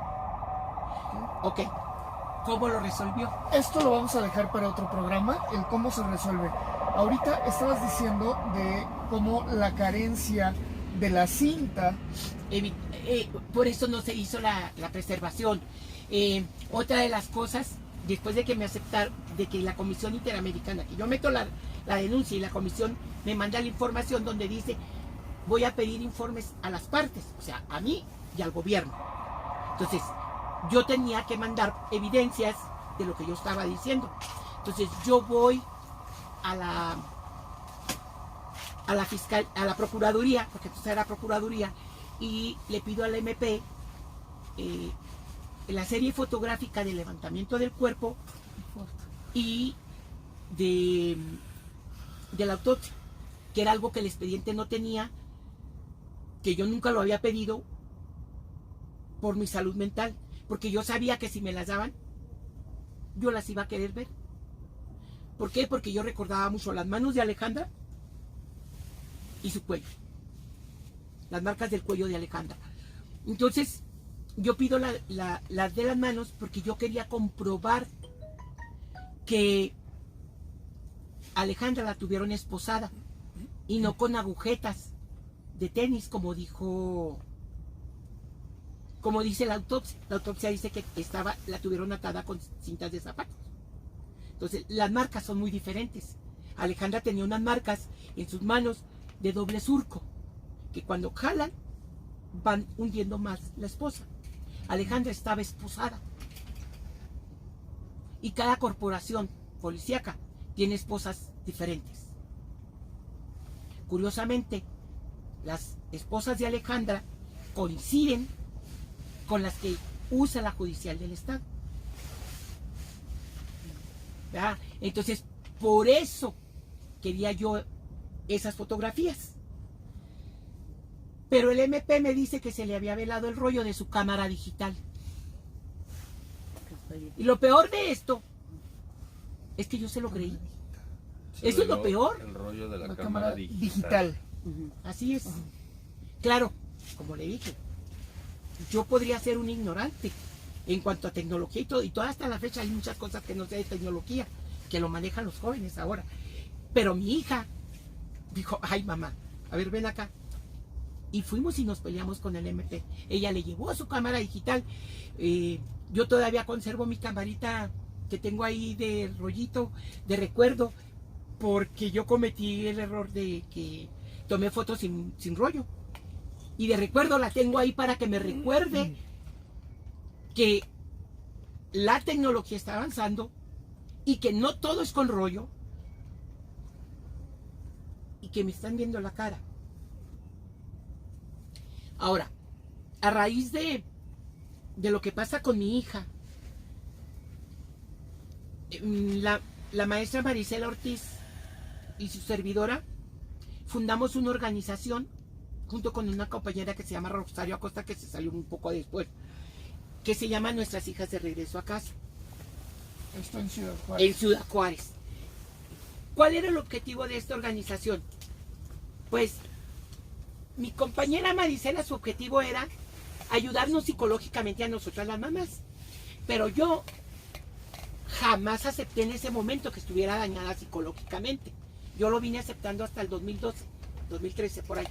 Ok, ¿cómo lo resolvió?
Esto lo vamos a dejar para otro programa, el cómo se resuelve. Ahorita estabas diciendo de cómo la carencia de la cinta...
Por eso no se hizo la preservación. Otra de las cosas, después de que me aceptaron, de que la Comisión Interamericana, que yo meto la denuncia y la comisión me manda la información donde dice, voy a pedir informes a las partes, o sea, a mí y al gobierno. Entonces, yo tenía que mandar evidencias de lo que yo estaba diciendo. Entonces, yo voy a la fiscal, a la procuraduría, porque entonces era procuraduría, y le pido al MP la serie fotográfica del levantamiento del cuerpo y de la autopsia, que era algo que el expediente no tenía, que yo nunca lo había pedido por mi salud mental, porque yo sabía que si me las daban, yo las iba a querer ver. ¿Por qué? Porque yo recordaba mucho las manos de Alejandra y su cuello, las marcas del cuello de Alejandra. Entonces yo pido las de las manos porque yo quería comprobar que Alejandra la tuvieron esposada y no con agujetas de tenis, como dice la autopsia. La autopsia dice que la tuvieron atada con cintas de zapatos. Entonces las marcas son muy diferentes. Alejandra tenía unas marcas en sus manos de doble surco, que cuando jalan van hundiendo más la esposa. Alejandra estaba esposada. Y cada corporación policíaca tiene esposas diferentes. Curiosamente, las esposas de Alejandra coinciden con las que usa la judicial del Estado. ¿Verdad? Entonces, por eso quería yo esas fotografías. Pero el MP me dice que se le había velado el rollo de su cámara digital. Y lo peor de esto es que yo se lo creí. Eso es lo peor.
El rollo de la
La
cámara
cámara
digital.
digital.
Ujú.
Así es. Claro, como le dije, yo podría ser un ignorante en cuanto a tecnología y toda hasta la fecha hay muchas cosas que no sé de tecnología, que lo manejan los jóvenes ahora. Pero mi hija dijo, ay mamá, a ver, ven acá. Y fuimos y nos peleamos con el MP. Ella le llevó su cámara digital. Yo todavía conservo mi camarita que tengo ahí de rollito, de recuerdo, porque yo cometí el error de que tomé fotos sin rollo. Y de recuerdo la tengo ahí para que me recuerde que la tecnología está avanzando y que no todo es con rollo y que me están viendo la cara. Ahora, a raíz de lo que pasa con mi hija, la maestra Marisela Ortiz y su servidora fundamos una organización junto con una compañera que se llama Rosario Acosta, que se salió un poco después, que se llama Nuestras Hijas de Regreso a Casa.
Esto en Ciudad Juárez.
En Ciudad Juárez. ¿Cuál era el objetivo de esta organización? Pues mi compañera Marisela, su objetivo era ayudarnos psicológicamente a nosotras las mamás. Pero yo jamás acepté en ese momento que estuviera dañada psicológicamente. Yo lo vine aceptando hasta el 2012, 2013, por ahí.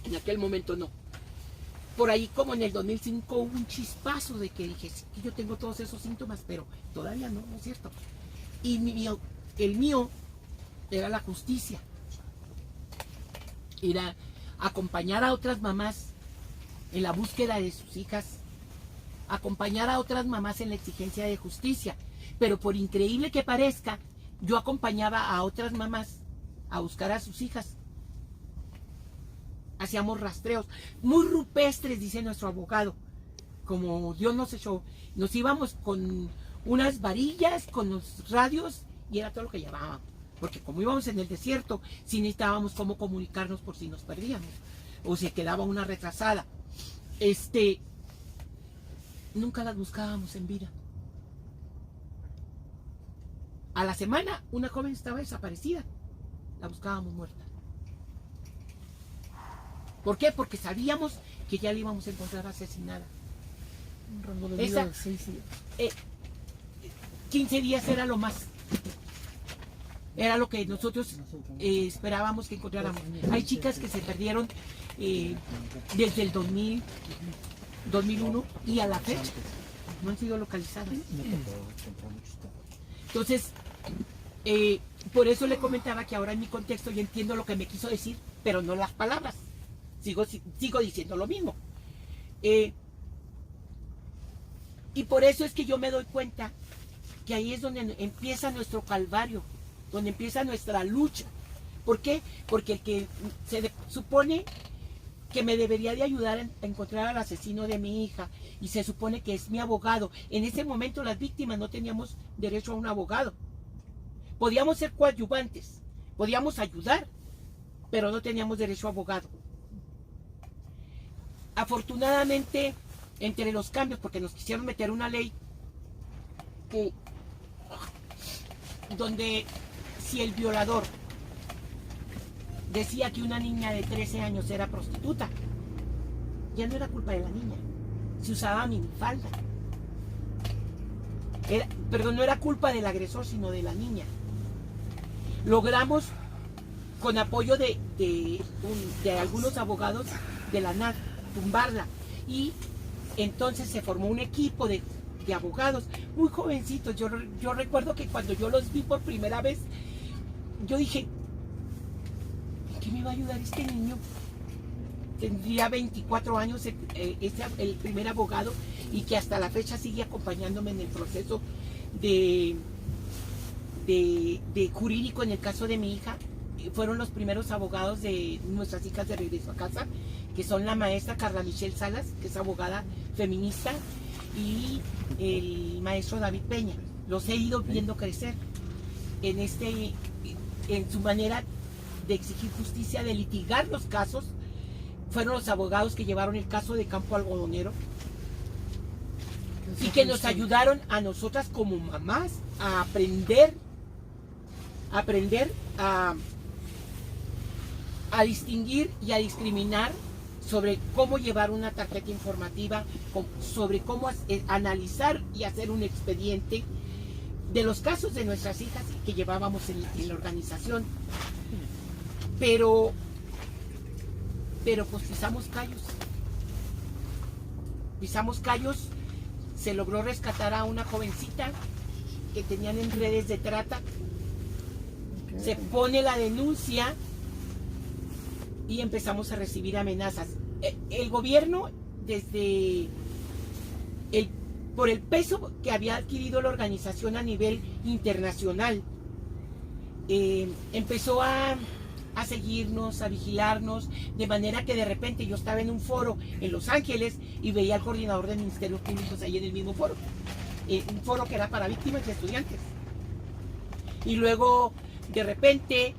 En aquel momento no. Por ahí como en el 2005 hubo un chispazo de que dije, sí, yo tengo todos esos síntomas, pero todavía no, no es cierto. Y el mío era la justicia. Era acompañar a otras mamás en la búsqueda de sus hijas, acompañar a otras mamás en la exigencia de justicia. Pero por increíble que parezca, yo acompañaba a otras mamás a buscar a sus hijas. Hacíamos rastreos muy rupestres, dice nuestro abogado, como Dios nos echó. Nos íbamos con unas varillas, con los radios, y era todo lo que llevábamos. Porque como íbamos en el desierto, sí necesitábamos cómo comunicarnos por si nos perdíamos o si quedaba una retrasada. Nunca las buscábamos en vida. A la semana una joven estaba desaparecida, la buscábamos muerta. ¿Por qué? Porque sabíamos que ya la íbamos a encontrar asesinada.
Un rango de vida de 6 días.
15 días era lo más. Era lo que nosotros esperábamos que encontráramos. Hay chicas que se perdieron desde el 2000, 2001 y a la fecha no han sido localizadas. Entonces, por eso le comentaba que ahora en mi contexto yo entiendo lo que me quiso decir, pero no las palabras. Sigo diciendo lo mismo. Y por eso es que yo me doy cuenta que ahí es donde empieza nuestro calvario, donde empieza nuestra lucha. ¿Por qué? Porque el que se supone que me debería de ayudar a encontrar al asesino de mi hija, y se supone que es mi abogado. En ese momento las víctimas no teníamos derecho a un abogado. Podíamos ser coadyuvantes, podíamos ayudar, pero no teníamos derecho a abogado. Afortunadamente, entre los cambios, porque nos quisieron meter una ley donde si el violador decía que una niña de 13 años era prostituta, ya no era culpa de la niña, se usaba minifalda. No era culpa del agresor, sino de la niña. Logramos, con apoyo de algunos abogados de la NAD, tumbarla, y entonces se formó un equipo de abogados muy jovencitos. Yo recuerdo que cuando yo los vi por primera vez, yo dije, ¿en qué me va a ayudar este niño? Tendría 24 años el primer abogado, y que hasta la fecha sigue acompañándome en el proceso de jurídico en el caso de mi hija. Fueron los primeros abogados de Nuestras Hijas de Regreso a Casa, que son la maestra Carla Michelle Salas, que es abogada feminista, y el maestro David Peña. Los he ido viendo crecer en su manera de exigir justicia, de litigar los casos. Fueron los abogados que llevaron el caso de Campo Algodonero y que nos ayudaron a nosotras como mamás a aprender a a distinguir y a discriminar sobre cómo llevar una tarjeta informativa, sobre cómo analizar y hacer un expediente de los casos de nuestras hijas que llevábamos en la organización. Pero pues pisamos callos, se logró rescatar a una jovencita que tenían en redes de trata, se pone la denuncia y empezamos a recibir amenazas. El gobierno, por el peso que había adquirido la organización a nivel internacional, empezó a seguirnos, a vigilarnos, de manera que de repente yo estaba en un foro en Los Ángeles y veía al coordinador de Ministerios Públicos ahí en el mismo foro, un foro que era para víctimas y estudiantes. Y luego, de repente,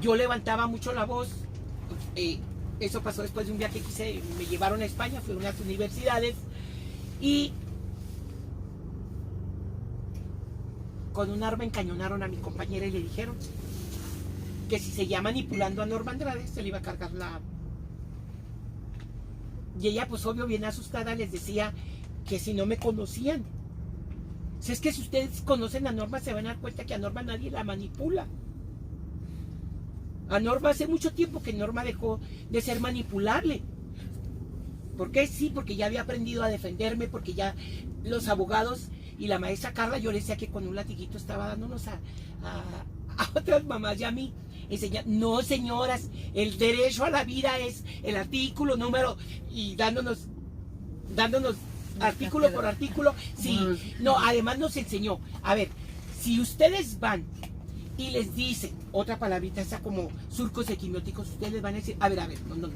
yo levantaba mucho la voz. Eso pasó después de un viaje que hice, me llevaron a España, fui a unas universidades y con un arma encañonaron a mi compañera y le dijeron que si seguía manipulando a Norma Andrade se le iba a cargar la... Y ella, pues obvio, bien asustada, les decía que si no me conocían. Si es que si ustedes conocen a Norma se van a dar cuenta que a Norma nadie la manipula. A Norma hace mucho tiempo que Norma dejó de ser manipulable. ¿Por qué? Sí, porque ya había aprendido a defenderme, porque ya los abogados y la maestra Carla, yo le decía que con un latiguito estaba dándonos a otras mamás y a mí. No, señoras, el derecho a la vida es el artículo número, y dándonos artículo por artículo. Sí, no, además nos enseñó, a ver, si ustedes van y les dicen otra palabrita, esa como surcos equimióticos, ustedes les van a decir, a ver, no.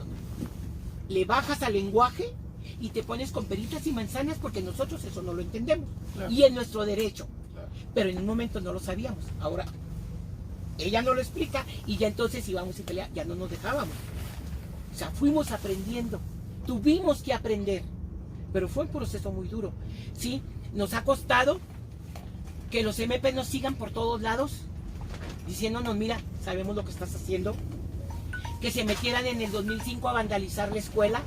Le bajas al lenguaje y te pones con peritas y manzanas porque nosotros eso no lo entendemos. Claro. Y es nuestro derecho. Claro. Pero en un momento no lo sabíamos. Ahora, ella no lo explica y ya entonces íbamos a pelear, ya no nos dejábamos. O sea, fuimos aprendiendo. Tuvimos que aprender. Pero fue un proceso muy duro. ¿Sí? Nos ha costado que los MP nos sigan por todos lados, diciéndonos, mira, sabemos lo que estás haciendo. Que se metieran en el 2005 a vandalizar la escuela,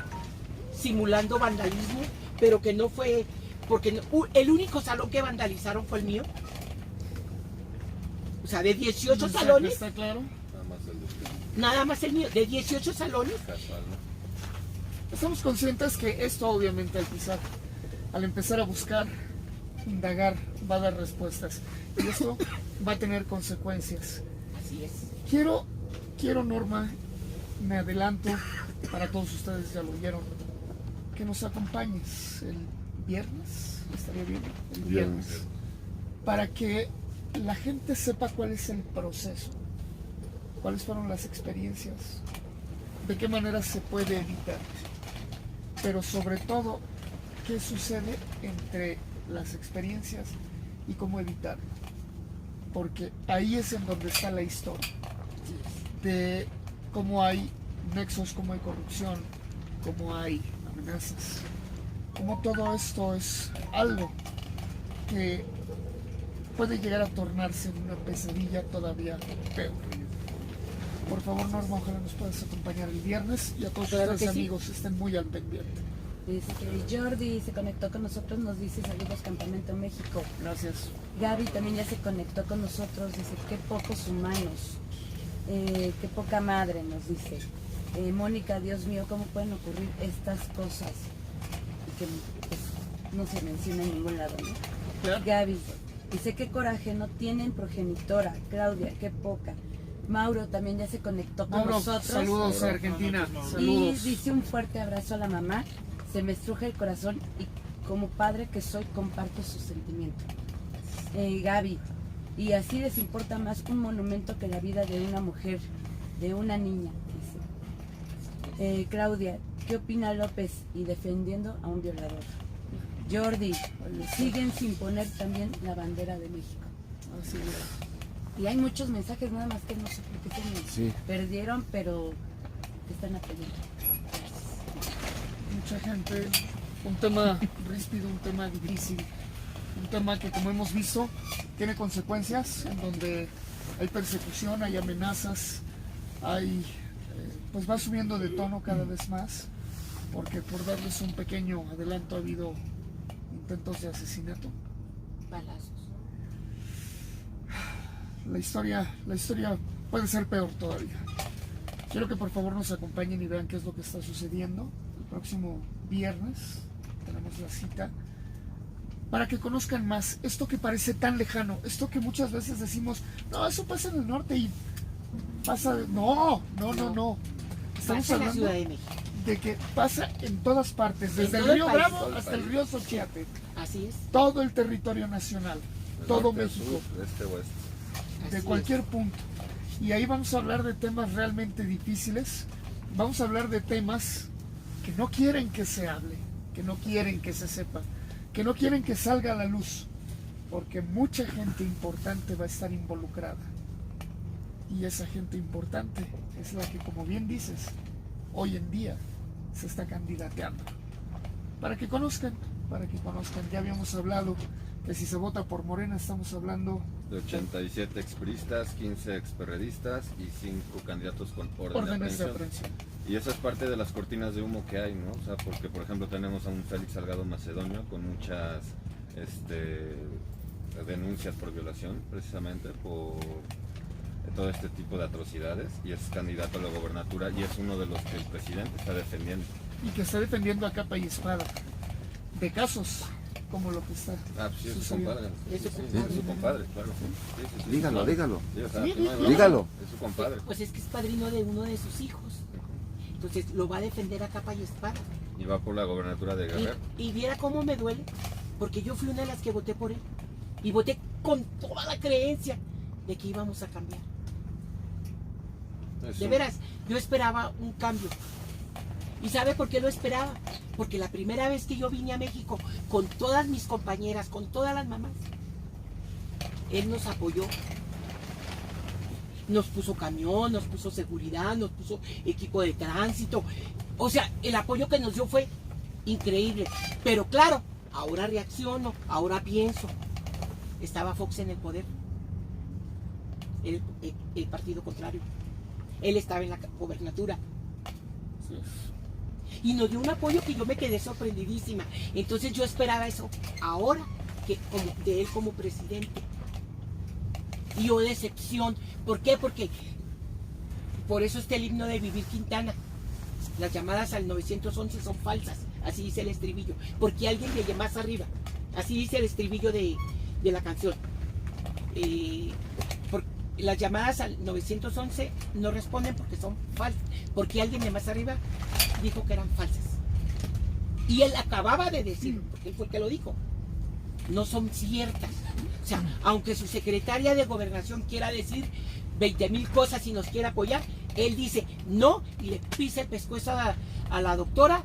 simulando vandalismo, pero que no fue, porque no, el único salón que vandalizaron fue el mío. O sea, de 18 salones,
¿está claro?
Nada más el mío, de 18 salones.
Estamos conscientes que esto obviamente al empezar a buscar, indagar, va a dar respuestas. Y esto va a tener consecuencias.
Así es.
Quiero, Norma, me adelanto, para todos ustedes ya lo vieron, que nos acompañes el viernes, estaría bien, el viernes, para que la gente sepa cuál es el proceso, cuáles fueron las experiencias, de qué manera se puede evitar, pero sobre todo, qué sucede entre las experiencias y cómo evitarlo, porque ahí es en donde está la historia, de cómo hay nexos, cómo hay corrupción, cómo hay amenazas, cómo todo esto es algo que puede llegar a tornarse en una pesadilla todavía peor. Por favor, Norma, ojalá nos puedas acompañar el viernes y a todos ustedes, amigos, estén muy al pendiente.
Jordi se conectó con nosotros, nos dice saludos Campamento México.
Gracias.
Gaby también ya se conectó con nosotros, dice qué pocos humanos. Qué poca madre, nos dice Mónica, Dios mío, ¿cómo pueden ocurrir estas cosas? Y que pues, no se menciona en ningún lado, ¿no? Claro. Gaby dice qué coraje, no tienen progenitora. Claudia, qué poca. Mauro también ya se conectó con nosotros.
Saludos a Argentina.
Y dice un fuerte abrazo a la mamá, se me estruja el corazón y como padre que soy comparto sus sentimientos. Gaby, y así les importa más un monumento que la vida de una mujer, de una niña, dice. Claudia, ¿qué opina López? Y defendiendo a un violador. Jordi, siguen sin poner también la bandera de México. Así es. Y hay muchos mensajes, nada más que no sé por qué se me perdieron, pero están apoyando.
Mucha gente, un tema ríspido, un tema difícil. Un tema que, como hemos visto, tiene consecuencias en donde hay persecución, hay amenazas, hay, pues va subiendo de tono cada vez más, porque por darles un pequeño adelanto ha habido intentos de asesinato.
Balazos.
La historia puede ser peor todavía. Quiero que por favor nos acompañen y vean qué es lo que está sucediendo. El próximo viernes tenemos la cita para que conozcan más esto que parece tan lejano, esto que muchas veces decimos, no, eso pasa en el norte y pasa... No. Estamos
Pasa en la
hablando
Ciudad de México.
de que pasa en todas partes, desde
En
el
todo el
río
país.
Bravo
Todo el
hasta el
país.
río Sochiate,
Así es.
todo el territorio nacional, todo
Norte,
México,
sur, este, oeste.
de
Así
cualquier
es.
punto. Y ahí vamos a hablar de temas realmente difíciles, vamos a hablar de temas que no quieren que se hable, que no quieren que se sepa, que no quieren que salga a la luz, porque mucha gente importante va a estar involucrada. Y esa gente importante es la que, como bien dices, hoy en día se está candidateando. Para que conozcan, ya habíamos hablado que si se vota por Morena estamos hablando
De 87 expriistas, 15 experredistas y 5 candidatos con
órdenes de aprehensión.
Y esa es parte de las cortinas de humo que hay, ¿no? O sea, porque por ejemplo tenemos a un Félix Salgado Macedonio con muchas denuncias por violación, precisamente por todo este tipo de atrocidades, y es candidato a la gobernatura y es uno de los que el presidente está defendiendo.
Y que está defendiendo a capa y espada de casos como lo que está
Ah, pues sí, es su
sucediendo.
compadre.
Es su
Sí,
compadre.
es su compadre, claro. Sí,
Dígalo,
claro.
dígalo.
Sí, o sea,
Sí,
no hay-
dígalo.
Es su compadre.
Pues es que es padrino de uno de sus hijos. Entonces lo va a defender a capa y espada.
Y va por la gobernatura de Guerrero.
Y viera cómo me duele, porque yo fui una de las que voté por él. Y voté con toda la creencia de que íbamos a cambiar.
Es
De
un-
veras, yo esperaba un cambio. ¿Y sabe por qué lo esperaba? Porque la primera vez que yo vine a México con todas mis compañeras, con todas las mamás, él nos apoyó. Nos puso camión, nos puso seguridad, nos puso equipo de tránsito. O sea, el apoyo que nos dio fue increíble. Pero claro, ahora reacciono, ahora pienso. Estaba Fox en el poder. El partido contrario. Él estaba en la gobernatura. Y nos dio un apoyo que yo me quedé sorprendidísima. Entonces yo esperaba eso ahora que de él como presidente. Y oh, decepción. ¿Por qué? Porque por eso está el himno de Vivir Quintana. Las llamadas al 911 son falsas. Así dice el estribillo. Porque alguien le llama más arriba. Así dice el estribillo de la canción. Las llamadas al 911 no responden porque son falsas. Porque alguien de más arriba dijo que eran falsas. Y él acababa de decir, porque él fue el que lo dijo, no son ciertas. O sea, aunque su secretaria de gobernación quiera decir 20,000 cosas y nos quiera apoyar, él dice no y le pisa el pescuezo a la doctora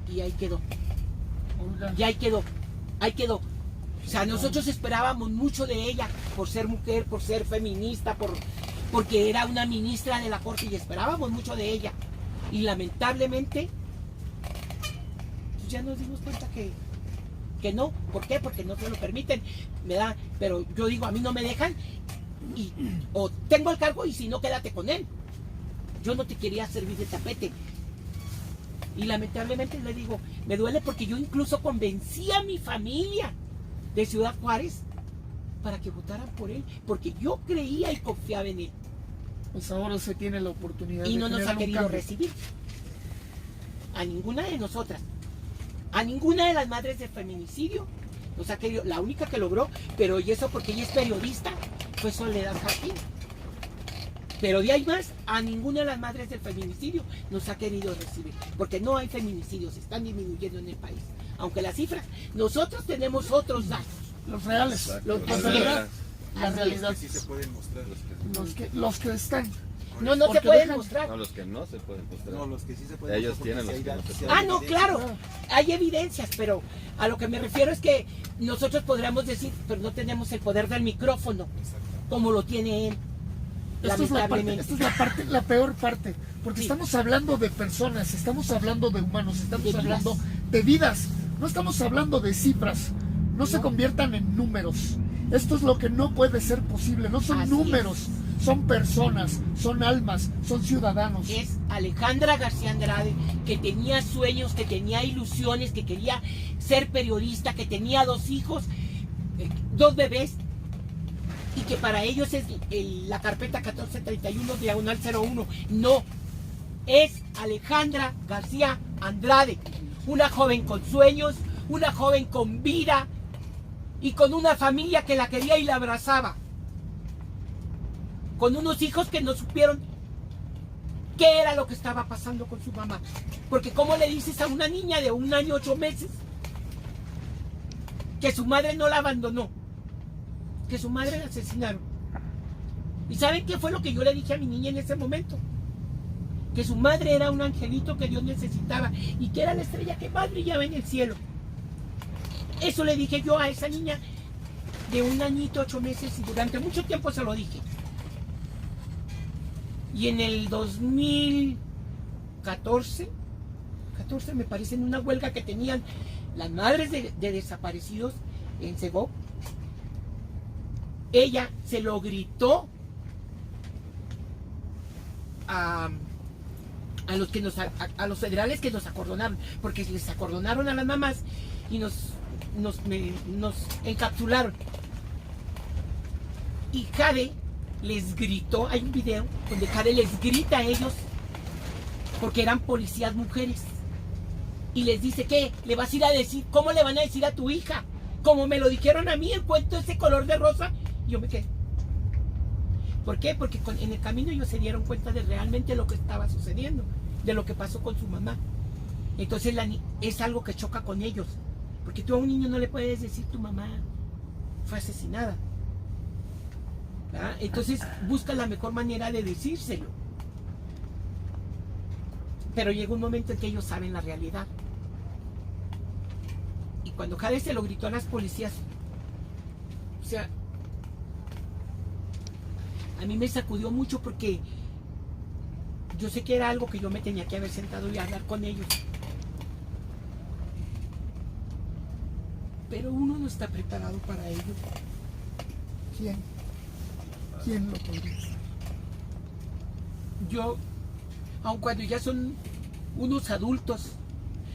y ahí quedó.
Olga,
Y ahí quedó. O sea, nosotros esperábamos mucho de ella por ser mujer, por ser feminista, porque era una ministra de la corte y esperábamos mucho de ella. Y lamentablemente, pues ya nos dimos cuenta que no. ¿Por qué? Porque no se lo permiten, ¿verdad? Pero yo digo, a mí no me dejan y o tengo el cargo y si no, quédate con él. Yo no te quería servir de tapete. Y lamentablemente le digo, me duele porque yo incluso convencí a mi familia de Ciudad Juárez para que votaran por él, porque yo creía y confiaba en él.
pues ahora se tiene la oportunidad
Y
de
no nos
generar
ha
un
querido
cambio.
recibir. A ninguna de nosotras. A ninguna de las madres de feminicidio nos ha querido. La única que logró, pero y eso porque ella es periodista, fue Soledad Jardín. Pero de ahí más, a ninguna de las madres del feminicidio nos ha querido recibir. Porque no hay feminicidios, están disminuyendo en el país. Aunque las cifras, nosotros tenemos otros datos.
Los reales,
Exacto.
los
Así
de
es.
verdad, la
Así es.
realidad,
Sí se pueden mostrar.
los que están.
No, no se
Porque
pueden
dejan-
mostrar.
No, los que no se pueden mostrar.
No, los que sí se pueden
Ellos
mostrar,
tienen
porque
los que
sí hay
no se
datos,
pueden.
sí hay
Ah, no,
evidencia.
claro, hay evidencias, pero a lo que me refiero es que nosotros podríamos decir, pero no tenemos el poder del micrófono, como lo tiene él,
Esta es la parte,
lamentablemente.
esta es la parte, la peor parte, porque
Sí.
estamos hablando de personas, estamos hablando de humanos, estamos
De vidas.
hablando de vidas, no estamos hablando de cifras, no se conviertan en números. Esto es lo que no puede ser posible. No son
Así
números, son personas, son almas, son ciudadanos.
Es Alejandra García Andrade, que tenía sueños, que tenía ilusiones, que quería ser periodista, que tenía 2 hijos, 2 bebés, y que para ellos es la carpeta 1431/01. No, es Alejandra García Andrade, una joven con sueños, una joven con vida y con una familia que la quería y la abrazaba, con unos hijos que no supieron qué era lo que estaba pasando con su mamá. Porque ¿cómo le dices a una niña de 1 año 8 meses que su madre no la abandonó, que su madre la asesinaron? ¿Y saben qué fue lo que yo le dije a mi niña en ese momento? Que su madre era un angelito que Dios necesitaba y que era la estrella que más brillaba en el cielo. Eso le dije yo a esa niña de 1 añito 8 meses, y durante mucho tiempo se lo dije. Y en el 2014 me parece, en una huelga que tenían las madres de desaparecidos en Segov, ella se lo gritó a los federales que nos acordonaron, porque les acordonaron a las mamás y nos encapsularon. Y Jade les gritó, hay un video donde Jade les grita a ellos, porque eran policías mujeres, y les dice: ¿qué? ¿Le vas a ir a decir? ¿Cómo le van a decir a tu hija? Como me lo dijeron a mí, el cuento ese color de rosa. Y yo me quedé. ¿Por qué? Porque en el camino ellos se dieron cuenta de realmente lo que estaba sucediendo, de lo que pasó con su mamá. Entonces es algo que choca con ellos, porque tú a un niño no le puedes decir: tu mamá fue asesinada, ¿verdad? Entonces busca la mejor manera de decírselo. Pero llega un momento en que ellos saben la realidad. Y cuando Jade se lo gritó a las policías, o sea, a mí me sacudió mucho, porque yo sé que era algo que yo me tenía que haber sentado y hablar con ellos. Pero uno no está preparado para ello.
¿Quién? ¿Quién lo podría hacer?
Yo, aun cuando ya son unos adultos,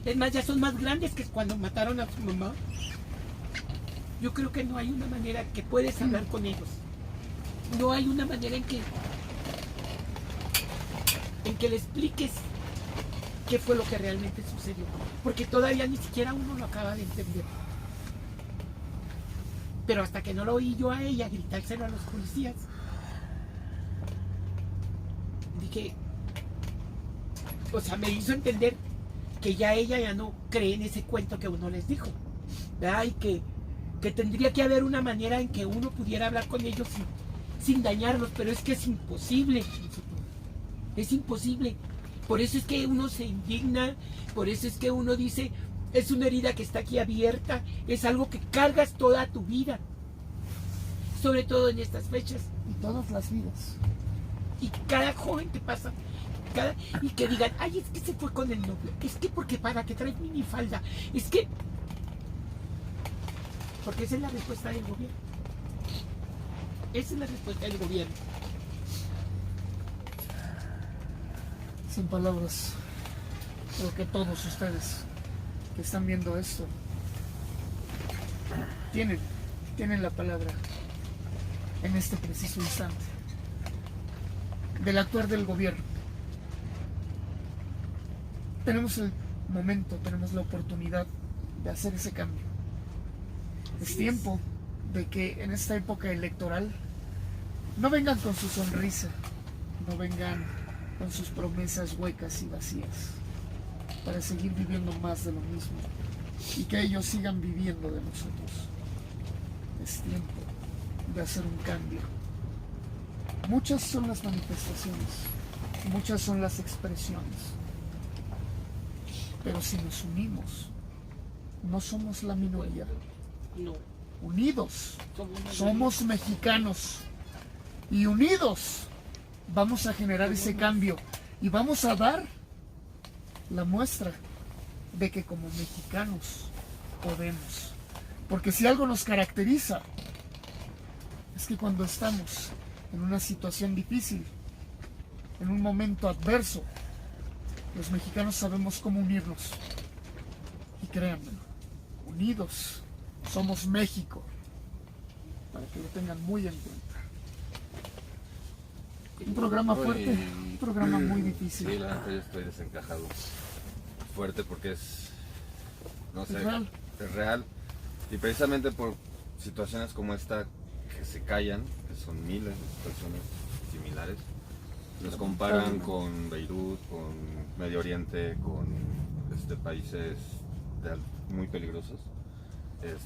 es más, ya son más grandes que cuando mataron a su mamá, yo creo que no hay una manera que puedes hablar con ellos. No hay una manera en que le expliques qué fue lo que realmente sucedió, porque todavía ni siquiera uno lo acaba de entender. Pero hasta que no lo oí yo a ella gritárselo a los policías, dije, o sea, me hizo entender que ya ella ya no cree en ese cuento que uno les dijo, ¿verdad? Y que tendría que haber una manera en que uno pudiera hablar con ellos sin dañarlos, pero es que es imposible. Es imposible. Por eso es que uno se indigna, por eso es que uno dice: es una herida que está aquí abierta, es algo que cargas toda tu vida, sobre todo en estas fechas.
Y todas las vidas.
Y cada joven que pasa, y que digan: ay, es que se fue con el novio, es que porque para que traes minifalda, es que... Porque esa es la respuesta del gobierno. Esa es la respuesta del gobierno.
Sin palabras. Creo que todos ustedes que están viendo esto tienen la palabra en este preciso instante del actuar del gobierno. Tenemos el momento, tenemos la oportunidad de hacer ese cambio. Es tiempo de que en esta época electoral no vengan con su sonrisa, no vengan con sus promesas huecas y vacías para seguir viviendo más de lo mismo y que ellos sigan viviendo de nosotros. Es tiempo de hacer un cambio. Muchas son las manifestaciones, muchas son las expresiones, pero si nos unimos, no somos la minoría.
No.
Unidos somos mexicanos, y unidos vamos a generar ese cambio y vamos a dar la muestra de que como mexicanos podemos. Porque si algo nos caracteriza es que cuando estamos en una situación difícil, en un momento adverso, los mexicanos sabemos cómo unirnos. Y créanme, unidos somos México, para que lo tengan muy en cuenta. Un programa fuerte, un programa muy difícil.
Sí, la verdad yo estoy desencajado. Fuerte porque es, no sé,
Es real.
es real. Y precisamente por situaciones como esta que se callan, que son miles de situaciones similares, nos comparan con Beirut, con Medio Oriente, con países muy peligrosos.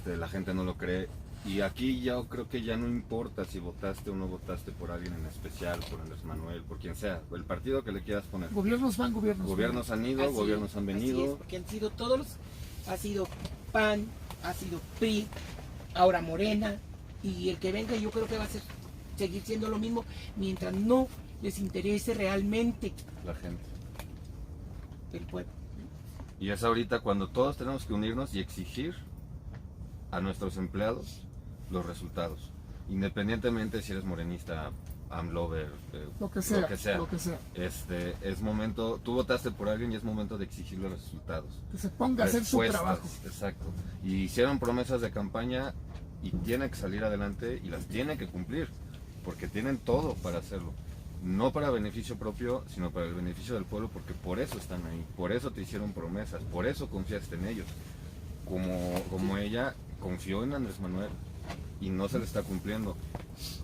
La gente no lo cree. Y aquí yo creo que ya no importa si votaste o no votaste por alguien en especial, por Andrés Manuel, por quien sea, el partido que le quieras poner.
Gobiernos van, gobiernos van.
Gobiernos han ido,
Así
gobiernos
es,
han
así
venido.
es, porque han sido todos los, ha sido PAN, ha sido PRI, ahora Morena, y el que venga yo creo que va a seguir siendo lo mismo mientras no les interese realmente
La gente.
el pueblo.
Y es ahorita cuando todos tenemos que unirnos y exigir a nuestros empleados los resultados. Independientemente si eres morenista, AMLover,
Lo que sea,
lo que sea.
lo que sea.
Es momento, tú votaste por alguien y es momento de exigir los resultados.
Que se ponga a hacer su
Respuestas,
trabajo.
Exacto. Y hicieron promesas de campaña y tiene que salir adelante y las tiene que cumplir, porque tienen todo para hacerlo. No para beneficio propio, sino para el beneficio del pueblo, porque por eso están ahí, por eso te hicieron promesas, por eso confiaste en ellos. Como ella confió en Andrés Manuel y no se le está cumpliendo.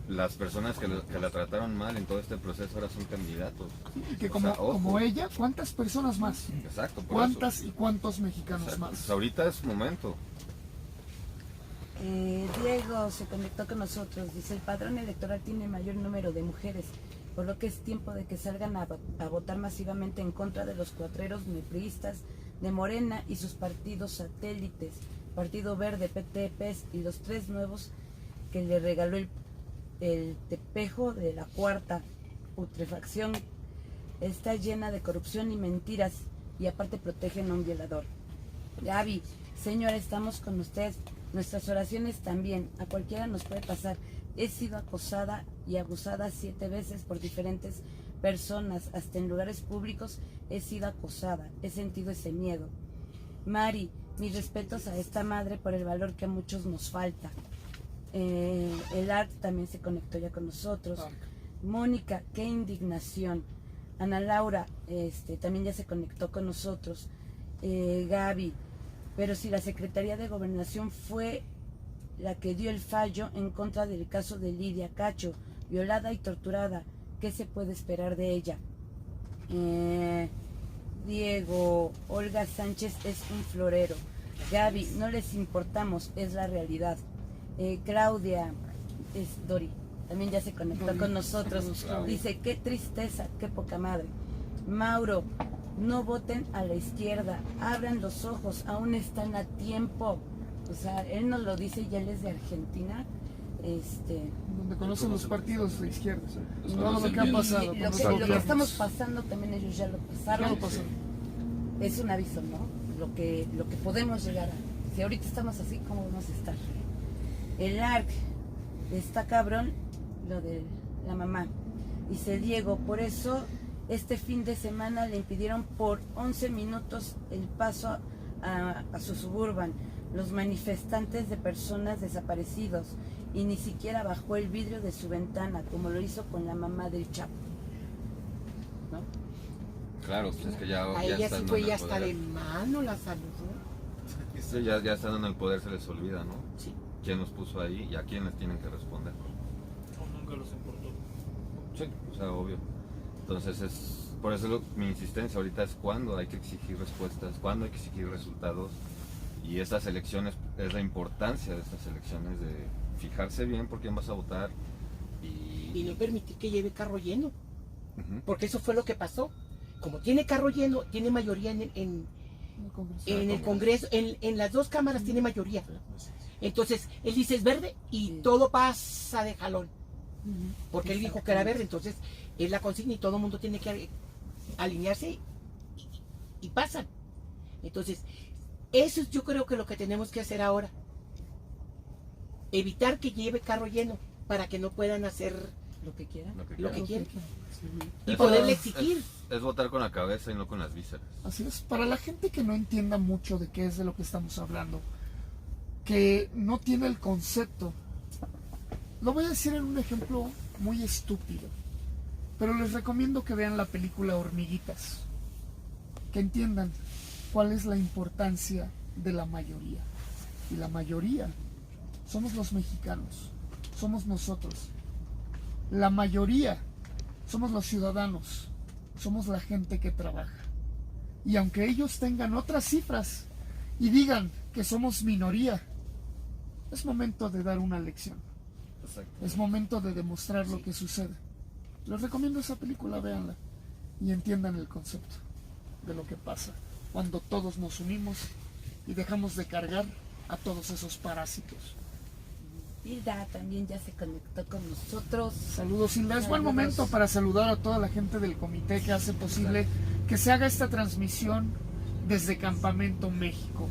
Las personas que la trataron mal en todo este proceso ahora son candidatos.
Y que
O
como,
sea, ojo.
como ella, ¿cuántas personas más?
Exacto. por
¿Cuántas
eso.
y cuántos mexicanos
Exacto.
más?
Pues ahorita es momento.
Diego se conectó con nosotros, dice: el padrón electoral tiene mayor número de mujeres, por lo que es tiempo de que salgan a votar masivamente en contra de los cuatreros nepriistas de Morena y sus partidos satélites, Partido Verde, PT, PES y los 3 nuevos que le regaló el tepejo de la cuarta putrefacción. Está llena de corrupción y mentiras, y aparte protegen a un violador. Gaby, señora, estamos con usted. Nuestras oraciones también. A cualquiera nos puede pasar. He sido acosada y abusada 7 veces por diferentes personas. Hasta en lugares públicos he sido acosada. He sentido ese miedo. Mari, mis respetos a esta madre por el valor que a muchos nos falta. El Art también se conectó ya con nosotros. Mónica, qué indignación. Ana Laura también ya se conectó con nosotros. Gaby, pero si la Secretaría de Gobernación fue la que dio el fallo en contra del caso de Lidia Cacho, violada y torturada, ¿qué se puede esperar de ella? Diego, Olga Sánchez es un florero. Gaby, no les importamos, es la realidad. Claudia, es Dori, también ya se conectó con nosotros. Dice, qué tristeza, qué poca madre. Mauro, no voten a la izquierda, abran los ojos, aún están a tiempo. O sea, él nos lo dice y él es de Argentina.
Donde conocen los partidos de izquierda.
Los
Todo lo
conocen
que ha
bien.
pasado.
Y
con
lo
los
que, lo que
gobiernos.
estamos pasando también ellos ya lo pasaron.
Ya lo pasaron.
Es un aviso, ¿no? Lo que podemos llegar a. Si ahorita estamos así, ¿cómo vamos a estar? El ARC, está cabrón lo de la mamá. Dice Diego, por eso este fin de semana le impidieron por 11 minutos el paso a su suburban, los manifestantes de personas desaparecidos, y ni siquiera bajó el vidrio de su ventana, como lo hizo con la mamá del Chapo. ¿No?
Claro, pues es que ya
A ella sí
estando
fue
en el
ya hasta
poder.
de mano la saludó.
Sí, ya estando en el poder se les olvida, ¿no?
Sí.
¿Quién los puso ahí y a quién les tienen que responder?
O nunca los importó.
Sí, o sea, obvio. Entonces por eso mi insistencia ahorita es cuándo hay que exigir respuestas, cuándo hay que exigir resultados, y estas elecciones, es la importancia de estas elecciones, de fijarse bien por quién vas a votar
Y no permitir que lleve carro lleno,
Ujú.
porque eso fue lo que pasó. Como tiene carro lleno, tiene mayoría en el Congreso, en las 2 cámaras tiene mayoría. Entonces, él dice es verde y todo pasa de jalón. Porque él dijo que era verde, entonces es la consigna y todo el mundo tiene que alinearse y pasan. Entonces, eso es yo creo que lo que tenemos que hacer ahora. Evitar que lleve carro lleno. para que no puedan hacer
Lo que quieran.
lo que quieran. Y
Es-
poderle
es-
exigir.
Es votar con la cabeza y no con las vísceras.
Así es, para la gente que no entienda mucho de qué es de lo que estamos hablando, que no tiene el concepto, lo voy a decir en un ejemplo muy estúpido, pero les recomiendo que vean la película Hormiguitas, que entiendan cuál es la importancia de la mayoría. Y la mayoría somos los mexicanos, somos nosotros. La mayoría somos los ciudadanos, somos la gente que trabaja. Y aunque ellos tengan otras cifras y digan que somos minoría, es momento de dar una lección. Es momento de demostrar lo que sucede. Les recomiendo esa película, véanla y entiendan el concepto de lo que pasa cuando todos nos unimos y dejamos de cargar a todos esos parásitos.
Hilda también ya se conectó con nosotros.
Saludos, Hilda. Es buen momento para saludar a toda la gente del comité que hace posible que se haga esta transmisión desde Campamento México.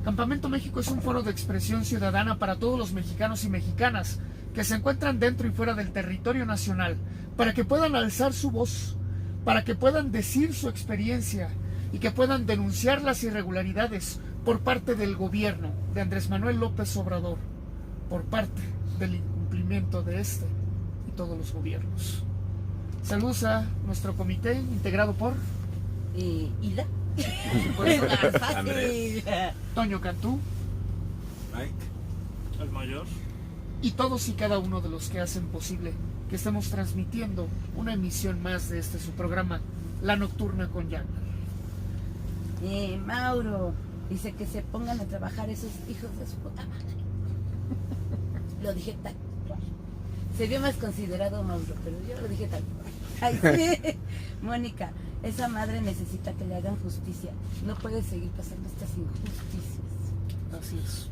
Campamento México es un foro de expresión ciudadana para todos los mexicanos y mexicanas que se encuentran dentro y fuera del territorio nacional, para que puedan alzar su voz, para que puedan decir su experiencia y que puedan denunciar las irregularidades por parte del gobierno de Andrés Manuel López Obrador, por parte del incumplimiento de este y todos los gobiernos. Saludos a nuestro comité integrado por
Hilda.
pues,
Más fácil.
Andrés.
Toño Cantú
El mayor.
y todos y cada uno de los que hacen posible que estemos transmitiendo una emisión más de este su programa, La Nocturna con Yana.
Mauro dice que se pongan a trabajar esos hijos de su puta madre. Lo dije tal cual. Se vio más considerado Mauro, pero yo lo dije tal cual. Ay, sí. Mónica, esa madre necesita que le hagan justicia. No puede seguir pasando estas injusticias.
Así es.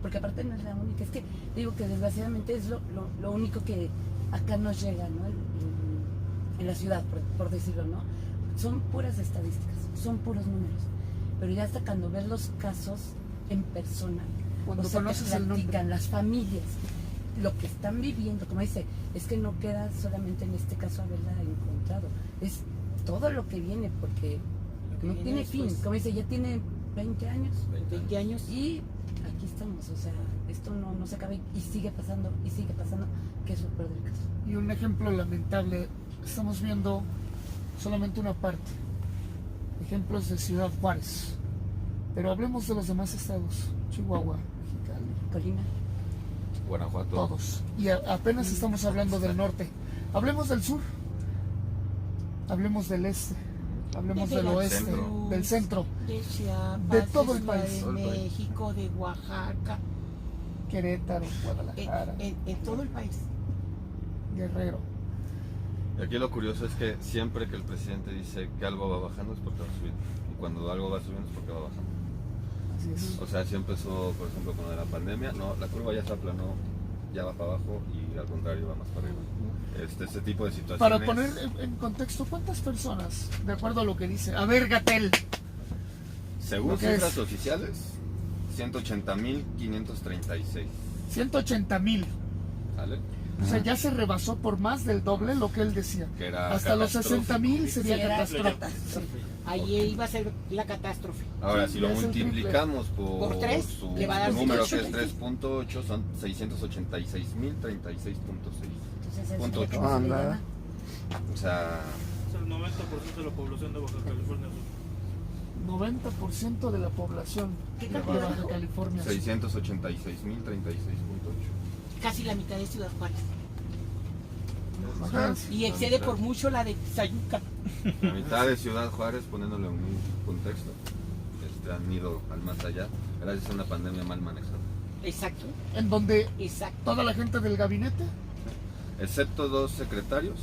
Porque aparte no es la única. Es que digo que desgraciadamente es lo único que acá nos llega, ¿no? En la ciudad, por decirlo, ¿no? Son puras estadísticas, son puros números. Pero ya hasta cuando ves los casos en persona,
Cuando
o sea,
conoces
te
el nombre.
platican las familias, lo que están viviendo, como dice, es que no queda solamente en este caso haberla encontrado, es todo lo que viene, porque
Lo que
no
viene
tiene
después.
fin, como dice, ya tiene 20 años
20 años.
y aquí estamos, o sea, esto no se acaba y sigue pasando, que es lo peor del caso.
Y un ejemplo lamentable, estamos viendo solamente una parte, ejemplos de Ciudad Juárez, pero hablemos de los demás estados, Chihuahua, Mexicali,
Colima.
Guanajuato.
todos. Y apenas estamos hablando del norte. Hablemos del sur, hablemos del este, hablemos del oeste,
Centro.
del centro,
De Chiapas,
de todo el
Ciudad
país.
de
Todo el país.
México, de Oaxaca,
Querétaro, Guadalajara,
en todo el país.
Guerrero.
Y aquí lo curioso es que siempre que el presidente dice que algo va bajando es porque va subiendo. Y cuando algo va subiendo es porque va bajando.
Así es.
O sea, así empezó, por ejemplo, con lo de la pandemia. No, la curva ya se aplanó, ya va para abajo y al contrario va más para arriba. Este tipo de situaciones.
Para poner en contexto, ¿cuántas personas, de acuerdo a lo que dice? A ver, Gatel,
Según
¿qué es?
cifras oficiales, 180.536.
180,000.
¿Sale?
O sea, ya se rebasó por más del doble lo que él decía.
Que era
Hasta los
catastrófico.
60,000 sería
Sí, era
catastrófico.
Ahí iba a ser la catástrofe.
Ahora, si lo
Es el
multiplicamos
Por tres,
su
le va a dar
número, que
18.
es 3.8, son 686.036.6.
Entonces, ¿eso
Punto ocho.
cómo se le
Anda.
llama?
O sea,
Es el 90% de la población de Baja California Sur.
90% de la población
¿Qué
de
cantidad
Baja
bajó?
California.
686.036.8.
Casi la mitad de Ciudad Juárez.
Imagínense.
Y excede por mucho la de Sayuca.
La mitad de Ciudad Juárez, poniéndolo en un contexto, han ido al más allá gracias a una pandemia mal manejada.
Exacto,
En donde
exacto.
toda la gente del gabinete,
Excepto 2 secretarios,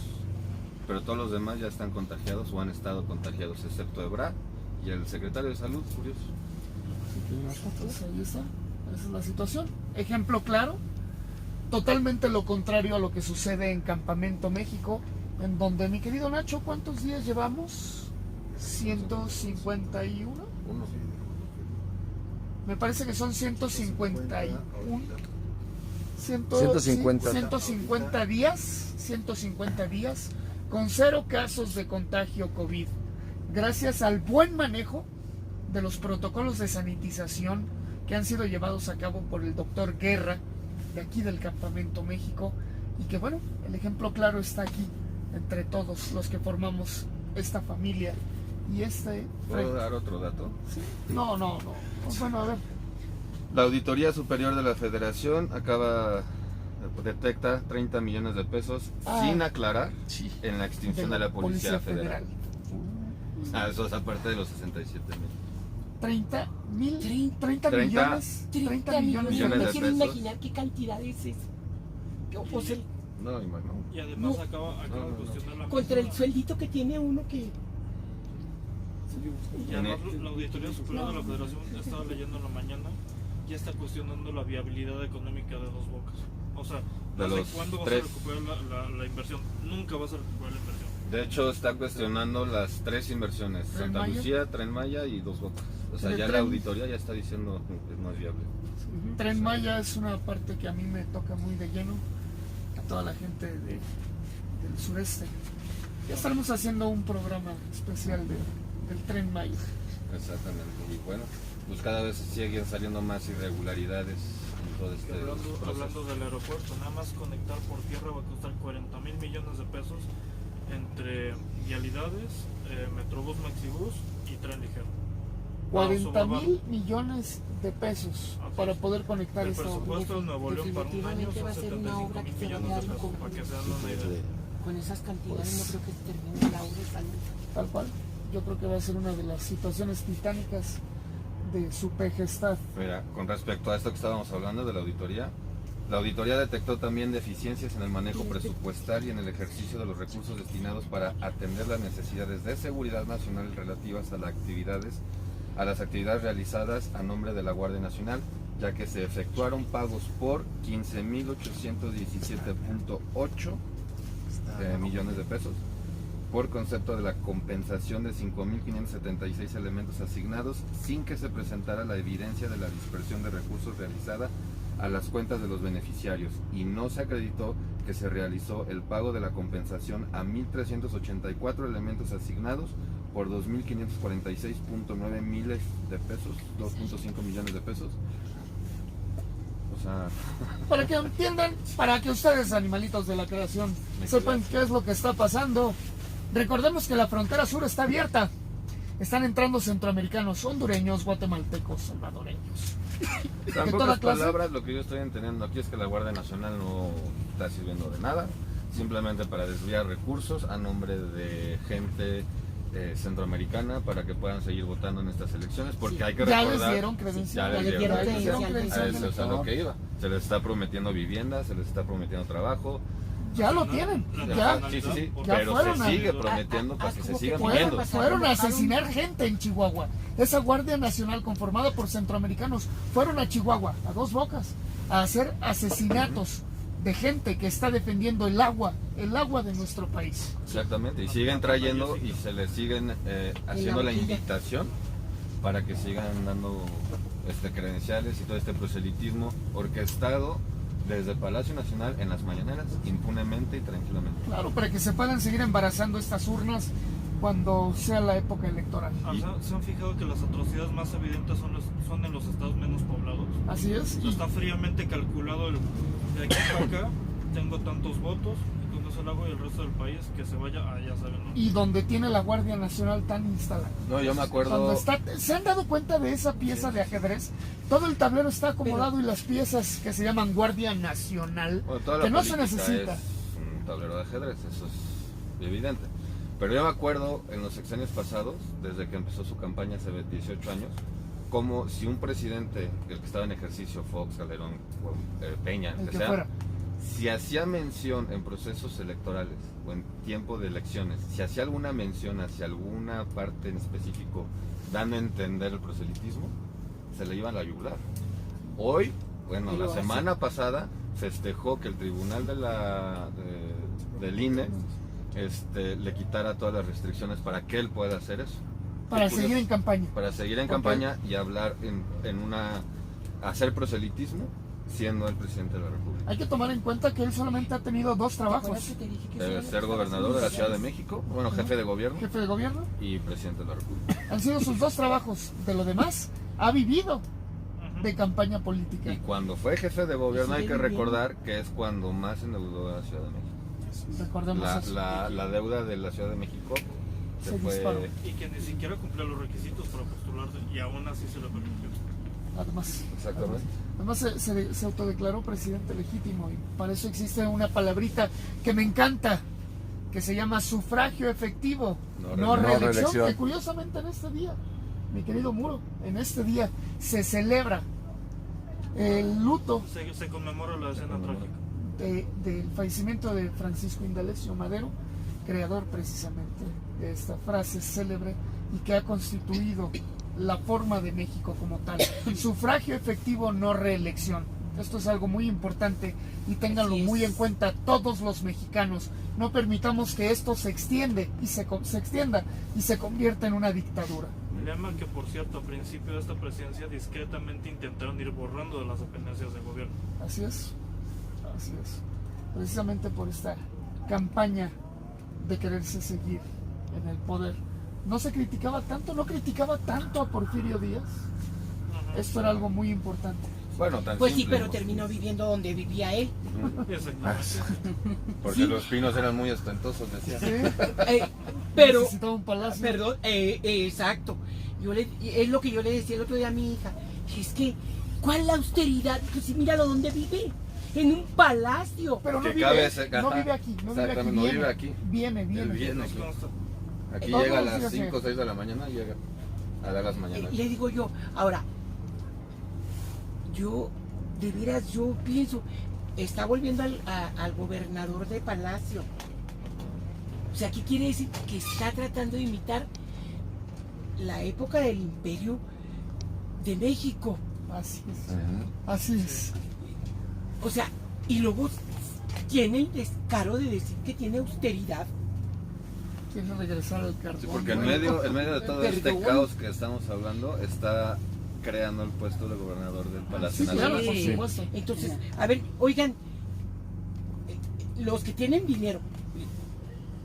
pero todos los demás ya están contagiados o han estado contagiados, excepto Ebrard y el secretario de Salud, curioso.
pues ahí está. Esa es la situación. Ejemplo claro, totalmente lo contrario a lo que sucede en Campamento México, en donde, mi querido Nacho, ¿cuántos días llevamos? 151.
Uno.
Me parece que son 151.
150.
150 días con 0 casos de contagio COVID, gracias al buen manejo de los protocolos de sanitización que han sido llevados a cabo por el doctor Guerra, de aquí del Campamento México, y que bueno, el ejemplo claro está aquí, entre todos los que formamos esta familia y este...
¿Puedo dar otro dato?
¿Sí? No. Pues bueno, a ver.
La Auditoría Superior de la Federación detecta 30 millones de pesos sin aclarar en la extinción de la Policía Federal. Eso es aparte de los 67 mil.
30 millones.
30
millones
No me
de
quiero
pesos.
imaginar qué cantidad es eso. O sea,
No, imagino.
Y además
No.
acaba de cuestionar la
contra el
misma-
sueldito que tiene uno que...
Y además la Auditoría Superior de la Federación, estaba leyendo en la mañana, ya está cuestionando la viabilidad económica de Dos Bocas. O sea,
De
no sé
los
cuándo vas
tres.
a recuperar la inversión. Nunca vas a recuperar la inversión.
De hecho, está cuestionando las 3 inversiones:
¿Tren
Santa
Maya?
Lucía, Tren Maya y Dos Bocas. O sea,
El
ya la
Tren-
auditoría ya está diciendo que es más viable.
Tren Maya es una parte que a mí me toca muy de lleno, a toda la gente del sureste. Ya estaremos haciendo un programa especial del Tren Maya.
Exactamente. Y bueno, pues cada vez siguen saliendo más irregularidades en todo este
Hablando
proceso.
del aeropuerto, nada más conectar por tierra va a costar 40 mil millones de pesos entre vialidades, Metrobús, Maxibús y tren ligero.
40 mil millones de pesos
Así
para
es.
poder conectar
El
esta
presupuesto de
obra.
Nuevo León para un año
Definitivamente va a
son
ser una
75
obra que
mil
se va a
millones de
dar
pesos,
con-
para que se den una idea.
Con esas cantidades
Pues-
no creo que se termine la obra esta noche.
Tal cual. Yo creo que va a ser una de las situaciones titánicas de su pejestad.
Mira, con respecto a esto que estábamos hablando de la auditoría detectó también deficiencias en el manejo presupuestal y en el ejercicio de los recursos destinados para atender las necesidades de seguridad nacional relativas a las actividades realizadas a nombre de la Guardia Nacional, ya que se efectuaron pagos por 15.817.8 millones de pesos por concepto de la compensación de 5.576 elementos asignados sin que se presentara la evidencia de la dispersión de recursos realizada a las cuentas de los beneficiarios, y no se acreditó que se realizó el pago de la compensación a 1.384 elementos asignados por 2.546.9 miles de pesos, 2.5 millones de pesos. O sea,
Para que entiendan, para que ustedes, animalitos de la creación, sepan qué es lo que está pasando. Recordemos que la frontera sur está abierta. Están entrando centroamericanos, hondureños, guatemaltecos, salvadoreños.
en
toda
pocas
clase.
palabras, lo que yo estoy entendiendo aquí es que la Guardia Nacional no está sirviendo de nada, simplemente para desviar recursos a nombre de gente centroamericana para que puedan seguir votando en estas elecciones, porque
Sí.
hay que
Ya
recordar...
les dieron credenciales.
Ya les dieron
credenciales.
A eso es a lo que iba. Se les está prometiendo vivienda, se les está prometiendo trabajo.
Ya lo tienen. Ya
Sí, sí,
Ya
pero
fueron
se
a-
sigue prometiendo para que se
como
sigan
que
viviendo.
fueron a asesinar gente en Chihuahua. Esa Guardia Nacional conformada por centroamericanos fueron a Chihuahua, a Dos Bocas, a hacer asesinatos de gente que está defendiendo el agua de nuestro país.
Exactamente, y siguen trayendo y se les siguen haciendo la
horquilla.
invitación para que sigan dando credenciales y todo este proselitismo orquestado desde Palacio Nacional en las mañaneras, impunemente y tranquilamente.
Claro, para que se puedan seguir embarazando estas urnas cuando sea la época electoral.
¿Se han fijado que las atrocidades más evidentes son en los estados menos poblados?
Así es.
O sea, está fríamente calculado de aquí para acá, tengo tantos votos, entonces el hago y el resto del país que se vaya a, ya saben, ¿no?
Y donde tiene la Guardia Nacional tan instalada.
No, yo me
Cuando
acuerdo...
está, ¿se han dado cuenta de esa pieza de ajedrez? Todo el tablero está acomodado y las piezas que se llaman Guardia Nacional,
Bueno, toda la
que no se
política
necesita.
es un tablero de ajedrez, eso es evidente. Pero yo me acuerdo en los sexenios pasados, desde que empezó su campaña hace 18 años, como si un presidente, el que estaba en ejercicio, Fox, Calderón, Peña,
El
que
que
sea,
fuera.
si hacía mención en procesos electorales o en tiempo de elecciones, si hacía alguna mención hacia alguna parte en específico, dando a entender el proselitismo, se le iban a la yugular. Hoy, bueno,
Y lo
la
hace.
semana pasada festejó que el tribunal del INE le quitara todas las restricciones para que él pueda hacer eso.
Para
Qué
seguir en
curioso.
campaña.
Para seguir en
Ok.
campaña y hablar hacer proselitismo siendo el presidente de la República.
Hay que tomar en cuenta que él solamente ha tenido 2
Por
trabajos.
eso te dije que
Debe
solo
ser
estaba
gobernador de la
haciendo
Ciudad de
sociales.
México, bueno, jefe de gobierno
Jefe de gobierno.
y presidente de la República.
Han sido sus 2 trabajos. De lo demás, ha vivido
Ujú.
de campaña política.
Y cuando fue jefe de gobierno hay
Sigue
que
viviendo.
recordar que es cuando más endeudó a la Ciudad de México.
Recordemos eso.
La deuda de la Ciudad de México
Se
se fue...
disparó.
Y que ni siquiera cumplió los requisitos para postularse y aún así se le permitió.
Además,
Exactamente.
además se autodeclaró presidente legítimo y para eso existe una palabrita que me encanta, que se llama sufragio efectivo, no reelección,
reelección.
que curiosamente en este día, mi querido Muro, en este día se celebra el luto
Se conmemora la escena trágica.
del fallecimiento de Francisco Indalecio Madero, creador precisamente de esta frase célebre y que ha constituido la forma de México como tal. Sufragio efectivo, no reelección. Esto es algo muy importante y ténganlo
Así es.
muy en cuenta todos los mexicanos. No permitamos que esto se extienda y se convierta en una dictadura.
Lema que, por cierto, a principio de esta presidencia discretamente intentaron ir borrando de las dependencias del gobierno.
Así es, así es. Precisamente por esta campaña de quererse seguir en el poder. No se criticaba tanto, no criticaba tanto a Porfirio Díaz. Esto era algo muy importante.
Bueno, tan
Pues sí,
simple,
pero terminó viviendo donde vivía él.
Exactamente.
porque
Sí.
los pinos eran muy ostentosos, decían.
¿Sí?
Pero,
Necesitaba un palacio.
perdón, exacto. Es lo que yo le decía el otro día a mi hija. Es que, ¿cuál la austeridad? Pues sí, míralo donde vive. En un palacio.
Pero no
Que
vive,
cabe ese-
no
ajá,
vive aquí, no vive aquí,
exactamente, no
viene,
vive aquí.
Viene,
Él
viene.
viene.
Nos consta.
Aquí
Todos
llega a
los
las
días,
5 o 6 de la mañana y llega a las mañanas.
Le digo yo, ahora, yo, de veras, yo pienso, está volviendo al gobernador de Palacio. O sea, ¿qué quiere decir? Que está tratando de imitar la época del Imperio de México.
Así es,
Ajá.
así es.
O sea, y luego tiene el descaro de decir que tiene austeridad.
Quiere regresar al carbón.
Sí, porque en
Bueno,
medio de todo este
Perdón.
caos que estamos hablando, está creando el puesto de gobernador del Palacio
Sí, claro,
Nacional.
por
Sí.
supuesto.
Entonces, a ver, oigan, los que tienen dinero,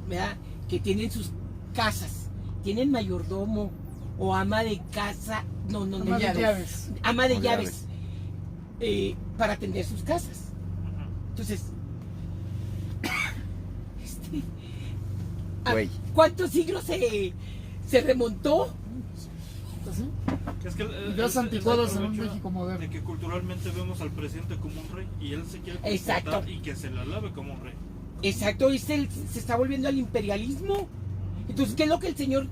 ¿verdad? Que tienen sus casas, tienen mayordomo o ama de casa, no,
Ama de llaves.
ama de
O
llaves, para atender sus casas. Entonces, ¿a
Güey.
¿cuántos siglos se remontó?
¿Así?
Es que
Ideas anticuadas en un
hecho
México moderno.
de que culturalmente vemos al presidente como un rey y él se quiere
Exacto.
comportar y que se le alabe como un rey.
Exacto, se está volviendo al imperialismo. Entonces, ¿qué es lo que el señor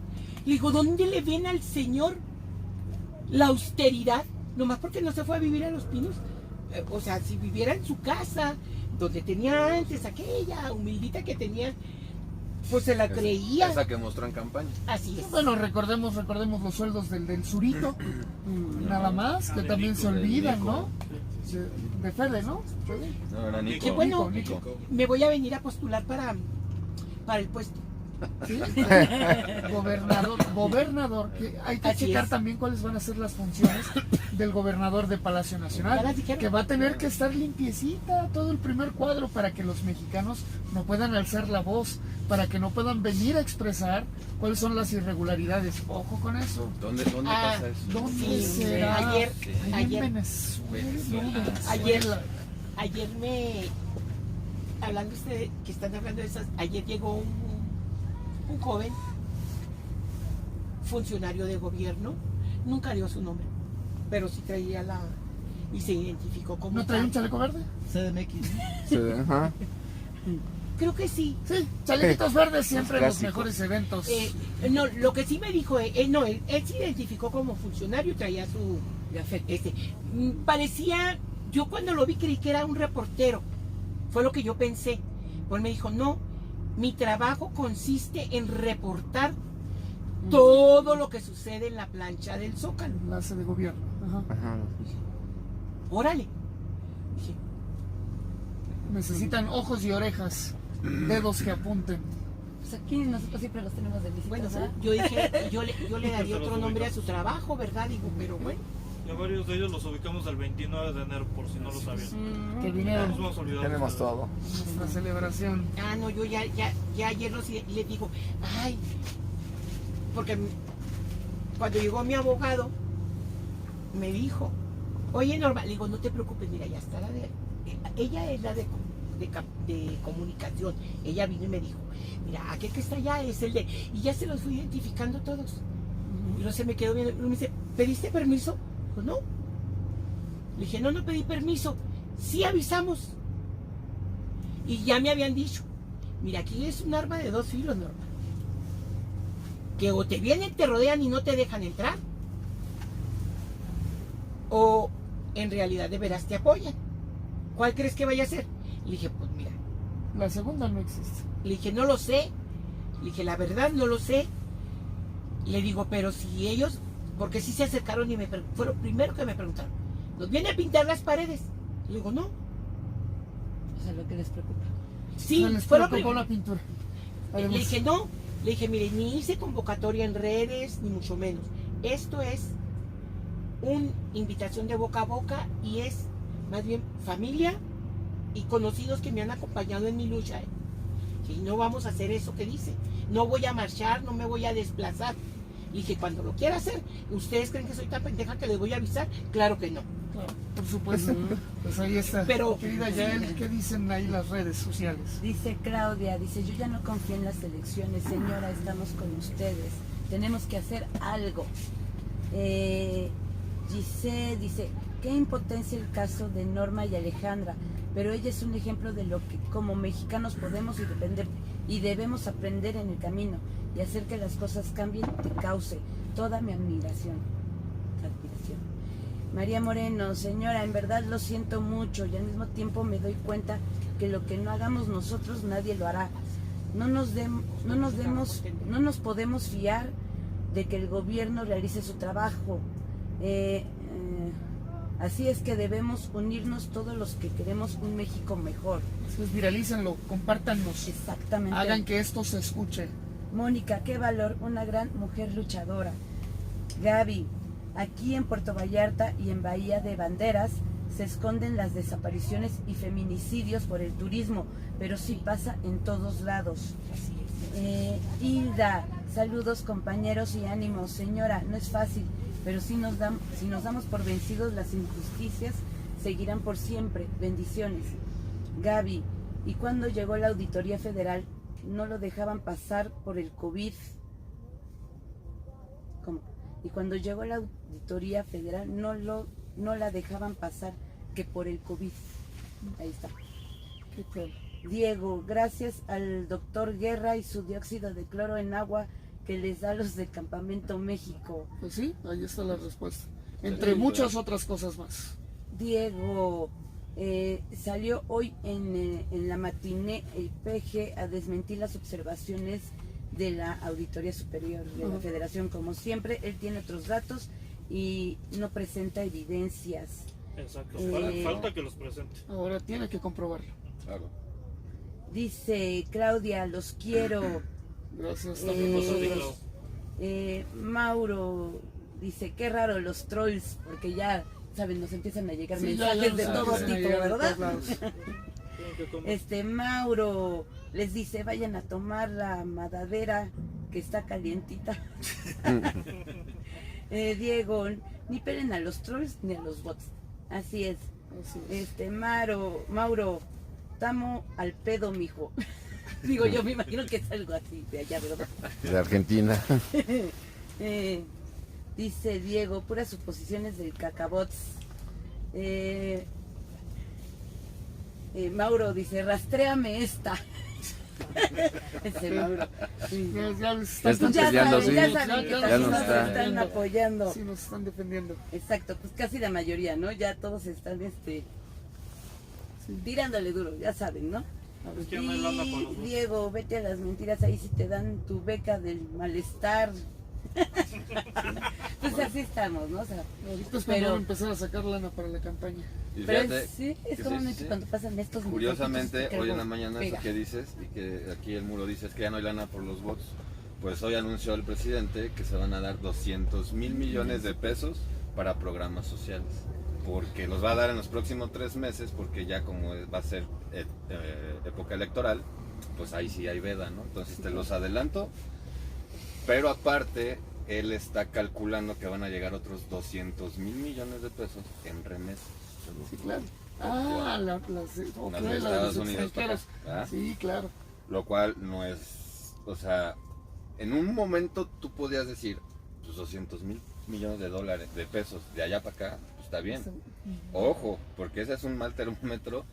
le dijo? ¿Dónde le ven al señor la austeridad? Nomás porque no se fue a vivir a Los Pinos. O sea, si viviera en su casa, donde tenía antes aquella humildita que tenía, pues se la creía.
Esa que mostró en campaña.
Así es.
Bueno, recordemos los sueldos del Zurito, nada más, que
de
también
Nico,
se
de
olvidan,
Nico.
¿no? De Fede, ¿no? Fede.
No, era Nico.
Qué bueno.
Nico.
Me voy a venir a postular para el puesto.
¿Sí? Gobernador, que hay que
Así
checar
es.
también cuáles van a ser las funciones del gobernador de Palacio
Ya
Nacional,
las dijeron.
que va a tener que estar limpiecita todo el primer cuadro para que los mexicanos no puedan alzar la voz, para que no puedan venir a expresar cuáles son las irregularidades. Ojo con eso.
¿Dónde
Ah,
pasa eso?
¿Dónde
Sí,
será?
ayer-
Ahí
ayer-
en Venezuela.
Ayer-
Venezuela.
Ayer hablando usted que están hablando de esas, ayer llegó un joven funcionario de gobierno, nunca dio su nombre, pero sí traía y se identificó como
¿No trae un
tal.
chaleco verde?
Sí, ajá.
Creo que sí.
Sí, chalequitos verdes siempre en los
Clásico.
mejores eventos.
No, lo que sí me dijo, no, él se identificó como funcionario, traía su, parecía, yo cuando lo vi creí que era un reportero, fue lo que yo pensé, pues me dijo, no, mi trabajo consiste en reportar todo lo que sucede en la plancha del Zócalo.
Enlace de gobierno. Ajá.
Ajá.
Órale. Dije,
Necesitan ojos y orejas, dedos que apunten.
Pues aquí nosotros siempre los tenemos de visita,
bueno,
¿verdad?
yo dije, yo le daría otro nombre a su trabajo, ¿verdad? Digo, pero bueno.
Y a varios de ellos los ubicamos el 29 de enero, por si no lo sabían.
Que
No
vinieron.
nos hemos olvidado.
Tenemos
de ustedes.
todo.
Nuestra celebración.
Ah, no, yo ya ayer le digo, ay, porque cuando llegó mi abogado, me dijo, oye Norma, le digo, no te preocupes, mira, ya está ella es la de comunicación, ella vino y me dijo, mira, aquel que está allá es el de, y ya se los fui identificando todos. Y luego se me quedó viendo, y me dice, ¿pediste permiso? Pues no. Le dije, no pedí permiso, sí avisamos. Y ya me habían dicho, mira, aquí es un arma de dos filos, Norma. Que o te vienen, te rodean y no te dejan entrar, o en realidad de veras te apoyan. ¿Cuál crees que vaya a ser? Le dije, pues mira.
La segunda no existe.
Le dije, no lo sé. Le dije, la verdad no lo sé. Le digo, pero si ellos, porque sí se acercaron y fue lo primero que me preguntaron, ¿nos viene a pintar las paredes? Le digo, no.
O sea, lo que les preocupa.
Sí,
No les
fue lo
preocupó
primero.
la pintura.
Le
Además,
dije, no. Le dije, mire, ni hice convocatoria en redes, ni mucho menos. Esto es una invitación de boca a boca y es más bien familia y conocidos que me han acompañado en mi lucha. Y no vamos a hacer eso que dice. No voy a marchar, no me voy a desplazar. Le dije, cuando lo quiera hacer, ¿ustedes creen que soy tan pendeja que les voy a avisar? Claro que no.
claro, por supuesto. Pues ahí está.
Pero-
Querida Yael, ¿qué dicen ahí las redes sociales?
Dice Claudia, dice, yo ya no confío en las elecciones, señora, estamos con ustedes, tenemos que hacer algo. Giselle dice, qué impotencia el caso de Norma y Alejandra, pero ella es un ejemplo de lo que como mexicanos podemos y debemos aprender en el camino y hacer que las cosas cambien, te cause toda mi admiración. María Moreno, señora, en verdad lo siento mucho y al mismo tiempo me doy cuenta que lo que no hagamos nosotros nadie lo hará. No nos podemos fiar de que el gobierno realice su trabajo. Así es que debemos unirnos todos los que queremos un México mejor.
Pues viralícenlo, compártanos.
Exactamente.
Hagan que esto se escuche.
Mónica, qué valor, una gran mujer luchadora. Gaby, aquí en Puerto Vallarta y en Bahía de Banderas se esconden las desapariciones y feminicidios por el turismo, pero sí pasa en todos lados. Hilda, saludos compañeros y ánimos. Señora, no es fácil, pero si nos damos por vencidos, las injusticias seguirán por siempre. Bendiciones. Gaby, ¿y cuando llegó la Auditoría Federal no lo dejaban pasar por el COVID? ¿Cómo? Y cuando llegó la Auditoría Federal no la dejaban pasar que por el COVID. Ahí está.
Qué tal.
Diego, gracias al doctor Guerra y su dióxido de cloro en agua que les da a los del Campamento México.
Pues sí, ahí está la respuesta. Entre muchas otras cosas más.
Diego, salió hoy en la matiné el PG a desmentir las observaciones de la Auditoría Superior de la Federación. Como siempre, él tiene otros datos y no presenta evidencias.
Exacto, falta que los presente.
Ahora tiene que comprobarlo.
Claro.
Dice Claudia, los quiero.
Gracias
Eh,
también
Pues,
nosotros.
Mauro dice, qué raro los trolls, porque ya, saben, nos empiezan a llegar
Sí,
mensajes
nos
de todo
empiezan a
tipo,
llegar de
¿verdad?
todos lados.
Tienen que comer.
Mauro les dice, vayan a tomar la madadera que está calientita. Diego, ni pelen a los trolls ni a los bots. Así es.
Así es.
Mauro, estamos al pedo, mijo. Digo, yo me imagino que es algo así de allá, ¿verdad?
De Argentina.
Dice Diego, puras suposiciones del cacabots. Mauro dice, rastréame esta. Ese Mauro. Sí.
Ya les
Ya están
Ya
peleando,
saben,
sí.
ya saben que
Ya
también
nos
nos
está.
están apoyando.
Sí, nos están defendiendo.
Exacto, pues casi la mayoría, ¿no? Ya todos están tirándole duro, ya saben, ¿no?
Es que no hay lana para
Y
los dos.
Diego, vete a las mentiras, ahí sí te dan tu beca del malestar. Pues así estamos, ¿no? O sea,
Ahorita es cuando
Pero-
van a empezar a sacar lana para la campaña.
Y
pero
fíjate,
sí, es
que
comúnmente
sí.
cuando pasan estos
Curiosamente,
mensajitos que
hoy en
algo
la mañana,
pega.
eso que dices, y que aquí el muro dice es que ya no hay lana por los votos, pues hoy anunció el presidente que se van a dar 200 mil millones de pesos para programas sociales, porque los va a dar en los próximos 3 meses, porque ya como va a ser época electoral, pues ahí sí hay veda, ¿no? Entonces te los adelanto, pero aparte él está calculando que van a llegar otros 200,000 millones de pesos en remesas.
Sí, claro.
Unas de Estados Unidos para acá, ¿verdad?
Sí, claro.
Lo cual no es, o sea, en un momento tú podías decir, pues 200,000 millones de dólares, de pesos, de allá para acá, pues está bien. Ojo, porque ese es un mal termómetro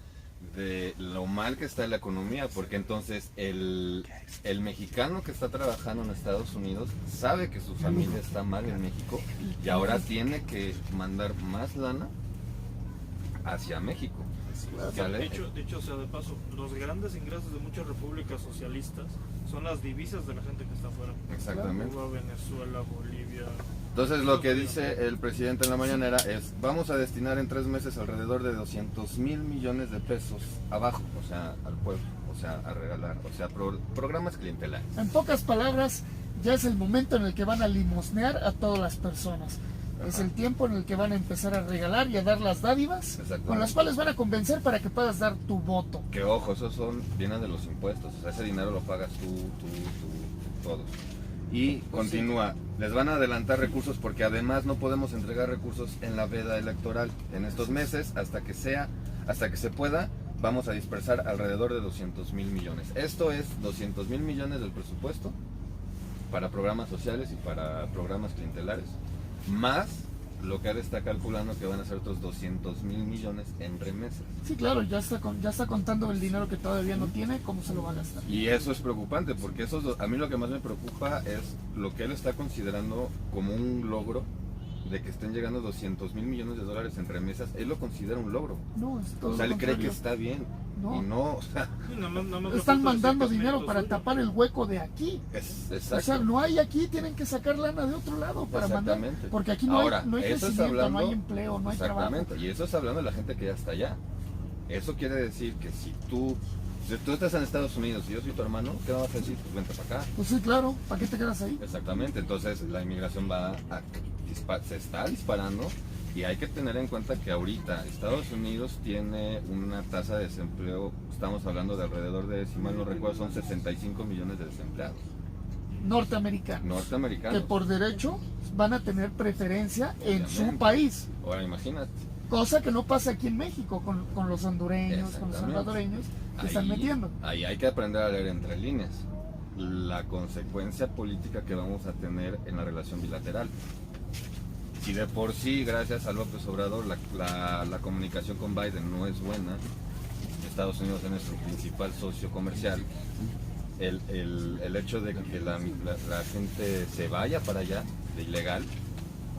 de lo mal que está la economía, porque entonces el mexicano que está trabajando en Estados Unidos sabe que su familia está mal en México y ahora tiene que mandar más lana hacia México. ¿Sale?
Dicho sea de paso, los grandes ingresos de muchas repúblicas socialistas son las divisas de la gente que está afuera.
Exactamente.
Cuba, Venezuela, Bolivia.
Entonces lo que dice el presidente en la mañanera es, vamos a destinar en 3 meses alrededor de 200,000 millones de pesos abajo, o sea, al pueblo, o sea, a regalar, o sea, programas clientelares.
En pocas palabras, ya es el momento en el que van a limosnear a todas las personas. Es el tiempo en el que van a empezar a regalar y a dar las dádivas con las cuales van a convencer para que puedas dar tu voto.
Que ojo, esos vienen de los impuestos, o sea, ese dinero lo pagas tú, todos. Y continúa, les van a adelantar recursos porque además no podemos entregar recursos en la veda electoral. En estos meses, hasta que se pueda, vamos a dispersar alrededor de 200,000 millones. Esto es 200,000 millones del presupuesto para programas sociales y para programas clientelares, más lo que ahora está calculando que van a ser otros 200,000 millones en remesas.
Sí, claro, ya está contando el dinero que todavía no tiene, cómo se lo va a gastar.
Y eso es preocupante, porque a mí lo que más me preocupa es lo que él está considerando como un logro, de que estén llegando 200,000 millones de dólares en remesas. Él lo considera un logro.
No, es todo
O sea,
lo
él cree que
contrario.
está bien.
No.
Y no, o sea,
Sí, nada más le
Están
falta
mandando
decir que es
dinero
mérito
para
suyo.
tapar el hueco de aquí.
exacto.
O sea, no hay aquí, tienen que sacar lana de otro lado para mandar.
Exactamente.
Porque aquí no
Ahora,
hay, no hay
eso es
crecimiento,
hablando-
no hay empleo, no hay trabajo.
Exactamente, y eso es hablando de la gente que ya está allá. Eso quiere decir que si tú estás en Estados Unidos y yo soy tu hermano, ¿qué vas a decir? Pues vente para acá.
Pues sí, claro, ¿para qué te quedas ahí?
Exactamente, entonces la inmigración se está disparando y hay que tener en cuenta que ahorita Estados Unidos tiene una tasa de desempleo, estamos hablando de alrededor de, si mal no recuerdo, son 65 millones de desempleados
Norteamericanos. Que
norteamericanos.
por derecho van a tener preferencia en su
Obviamente.
país.
Ahora imagínate.
Cosa que no pasa aquí en México con los hondureños, con los
Exactamente.
salvadoreños que están metiendo.
Ahí hay que aprender a leer entre líneas la consecuencia política que vamos a tener en la relación bilateral. Si de por sí, gracias a López Obrador, la comunicación con Biden no es buena, Estados Unidos es nuestro principal socio comercial, el hecho de que la gente se vaya para allá de ilegal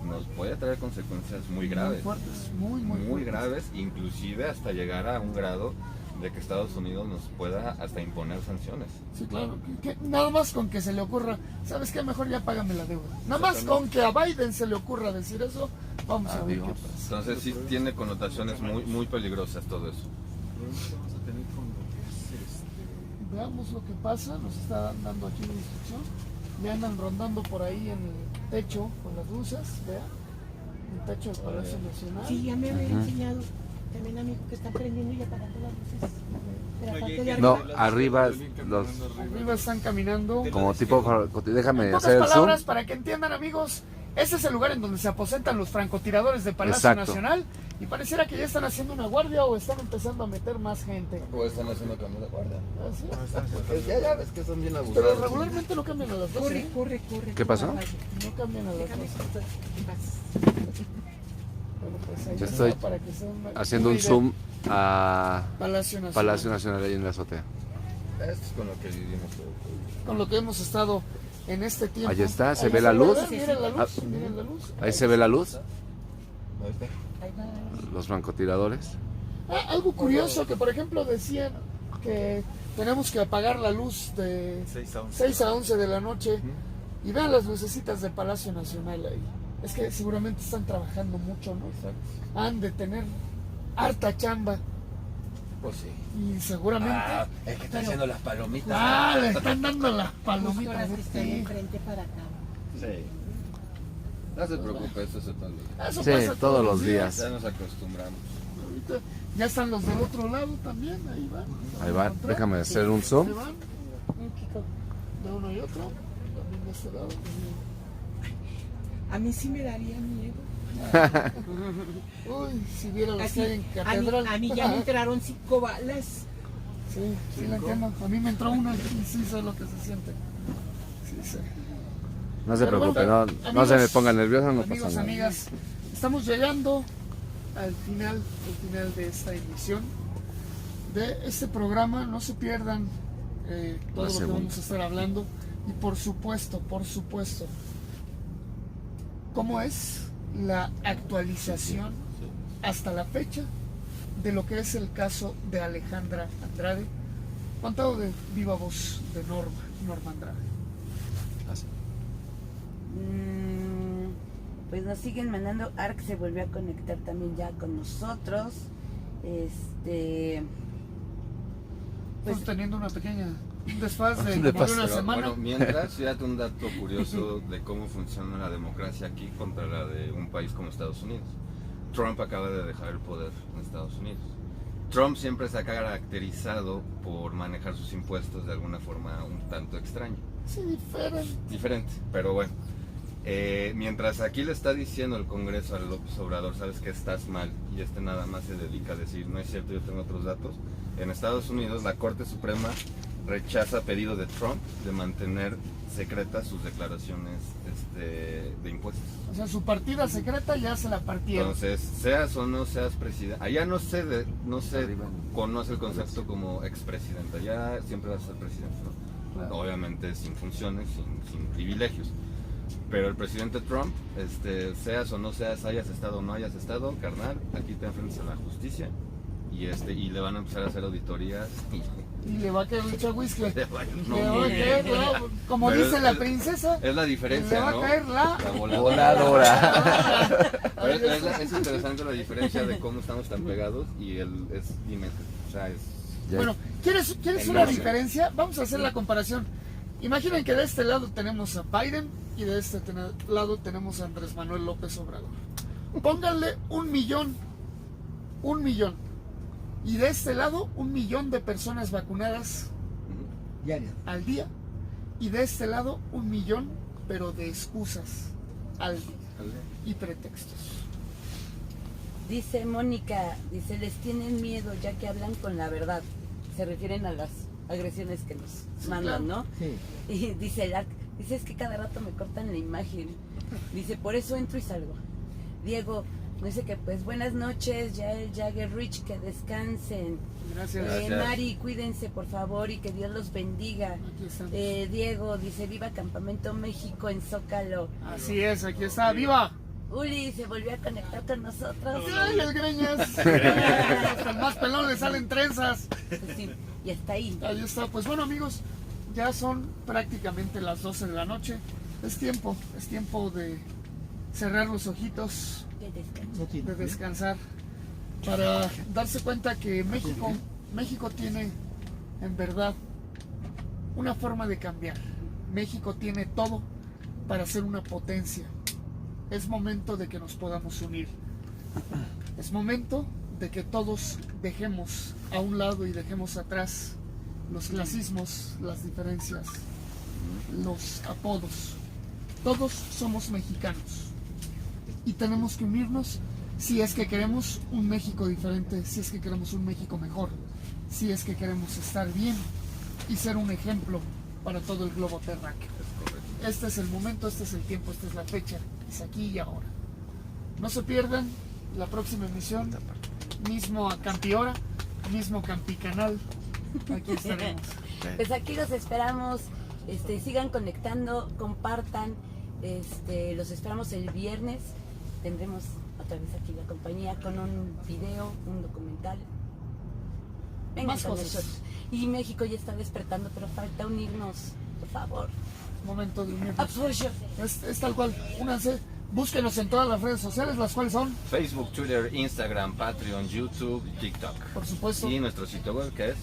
nos puede traer consecuencias muy graves.
Muy fuertes, muy fuertes.
Graves, inclusive hasta llegar a un grado de que Estados Unidos nos pueda hasta imponer sanciones.
Sí, claro. Que nada más con que se le ocurra, ¿sabes qué? Mejor ya págame la deuda. Nada más con que a Biden se le ocurra decir eso, vamos a ver qué pasa.
Entonces sí tiene connotaciones muy peligrosas todo eso.
Veamos lo que pasa, nos está dando aquí una instrucción. Le andan rondando por ahí en el techo con las luces, vea. El techo del Palacio Nacional.
Sí, ya me había enseñado también a mi hijo que están prendiendo y apagando las luces. De la parte de
No,
arriba.
arriba los
Arriba están caminando.
como tipo, déjame
En
hacer
pocas
el zoom.
palabras, para que entiendan, amigos, ese es el lugar en donde se aposentan los francotiradores de Palacio
Exacto.
Nacional y pareciera que ya están haciendo una guardia o están empezando a meter más gente.
O están haciendo cambio de guardia.
¿Así?
Porque ya ves que son bien
Pero
abusados.
regularmente no cambian a las 12.
Corre,
¿eh?
corre.
¿Qué pasó?
No cambian a las 12.
Déjame en paz.
Bueno, pues ahí
Ya
está,
estoy
para que se den una
haciendo un
idea.
zoom a
Palacio Nacional.
Palacio Nacional ahí en la azotea.
Esto es con lo que vivimos todos.
Con lo que hemos estado en este tiempo.
Ahí está, se
Ahí
ve la luz.
Miren la luz,
Ah.
miren la luz.
Ahí se ve la luz,
Ahí va.
los francotiradores.
Algo curioso que por ejemplo decían que tenemos que apagar la luz de 6 a 11 de la noche y vean las lucecitas del Palacio Nacional ahí. Es que seguramente están trabajando mucho, ¿no? Han de tener harta chamba
Pues sí.
y seguramente
Es que están haciendo las palomitas.
le están dando las
Justo
palomitas.
las que están
Sí.
enfrente para acá.
Sí. No se preocupe, eso se pasa.
Eso
Sí,
pasa
todos los días.
Ya nos acostumbramos.
Ahorita ya están los del otro lado también, ahí van.
Ahí van,
Encontrar.
déjame hacer un zoom.
Ahí van, un Kiko de uno y otro, también de este lado.
A mí sí me daría miedo.
Uy, si viera las
Así,
que hay en Catedral.
a mí ya me entraron 5 balas.
Sí, sí la entiendo. A mí me entró una y sí sé lo que se siente. Sí sé.
No se
Pero
preocupe,
bueno,
no se me
amigos,
ponga nervioso, no
amigos,
pasa nada.
amigas, estamos llegando al final de esta emisión de este programa. No se pierdan todo lo que
segunda.
vamos a estar hablando. Y por supuesto, cómo es la actualización hasta la fecha de lo que es el caso de Alejandra Andrade, contado de viva voz de Norma Andrade.
Así.
Pues nos siguen mandando. Ark se volvió a conectar también ya con nosotros. Pues
Estamos teniendo una pequeña un desfaz de
Le
como de
pasó.
una
Pero,
semana.
bueno, mientras, fíjate un dato curioso de cómo funciona la democracia aquí contra la de un país como Estados Unidos. Trump acaba de dejar el poder en Estados Unidos. Trump siempre se ha caracterizado por manejar sus impuestos de alguna forma un tanto extraña.
Sí, diferente.
Diferente, pero bueno. Mientras aquí le está diciendo el Congreso a López Obrador, sabes que estás mal, y este nada más se dedica a decir, no es cierto, yo tengo otros datos. En Estados Unidos la Corte Suprema rechaza pedido de Trump de mantener secretas sus declaraciones de impuestos.
O sea, su partida secreta ya se la partieron.
Entonces, seas o no seas presidente, allá no se conoce el concepto como expresidente, allá siempre vas a ser presidente, ¿no?
Claro.
Obviamente sin funciones, sin privilegios. Pero el presidente Trump, seas o no seas, hayas estado o no hayas estado, carnal, aquí te enfrentas a la justicia y le van a empezar a hacer auditorías
Y le va a caer mucho whisky. Le
Le va a-
va a caer, ¿no? Como
Pero
dice
es-
la princesa,
es la
le
diferencia,
va a
¿no?
caer la
Voladora.
Pero es interesante la diferencia de cómo estamos tan pegados y o sea, es
Ya-
Bueno, ¿quieres
Enorme.
una diferencia? Vamos a hacer la comparación. Imaginen que de este lado tenemos a Biden y de este lado tenemos a Andrés Manuel López Obrador. Pónganle 1 millón. 1 millón. Y de este lado, 1 millón de personas vacunadas al día. Y de este lado, 1 millón, pero de excusas al día y pretextos.
dice Mónica, dice, les tienen miedo ya que hablan con la verdad. Se refieren a las agresiones que nos mandan, ¿no?
Sí.
Y dice el Ark, dice, es que cada rato me cortan la imagen. Dice, por eso entro y salgo. Diego dice que pues buenas noches, Yael, Jagger, Rich, que descansen.
Gracias.
Gracias.
Mari, cuídense por favor y que Dios los bendiga.
Aquí estamos.
Diego dice, viva Campamento México en Zócalo.
Así es, aquí está. ¡Viva!
Uli se volvió a conectar con nosotros.
¡Ay, el greñas! Hasta el más pelón le salen trenzas.
Pues sí, y hasta ahí.
Ahí está. Pues bueno, amigos, ya son prácticamente las 12 de la noche. Es tiempo de cerrar los ojitos,
Que descansen.
de descansar, para darse cuenta que México tiene, en verdad, una forma de cambiar. México tiene todo para ser una potencia. Es momento de que nos podamos unir. Es momento de que todos dejemos a un lado y dejemos atrás los clasismos, las diferencias, los apodos. Todos somos mexicanos y tenemos que unirnos si es que queremos un México diferente, si es que queremos un México mejor, si es que queremos estar bien y ser un ejemplo para todo el globo terráqueo. Este es el momento, este es el tiempo, esta es la fecha, es aquí y ahora. No se pierdan la próxima emisión, mismo a Campihora, mismo Campicanal, aquí estaremos.
Pues aquí los esperamos, sigan conectando, compartan, los esperamos el viernes, tendremos otra vez aquí la compañía con un video, un documental. Vengan
Más
con
cosas.
nosotros. Y México ya está despertando, pero falta unirnos, por favor.
Momento de unirnos.
Apoyo.
Es tal cual, únanse, búsquenos en todas las redes sociales, las cuales son,
Facebook, Twitter, Instagram, Patreon, YouTube, TikTok.
por supuesto,
Y nuestro sitio web que es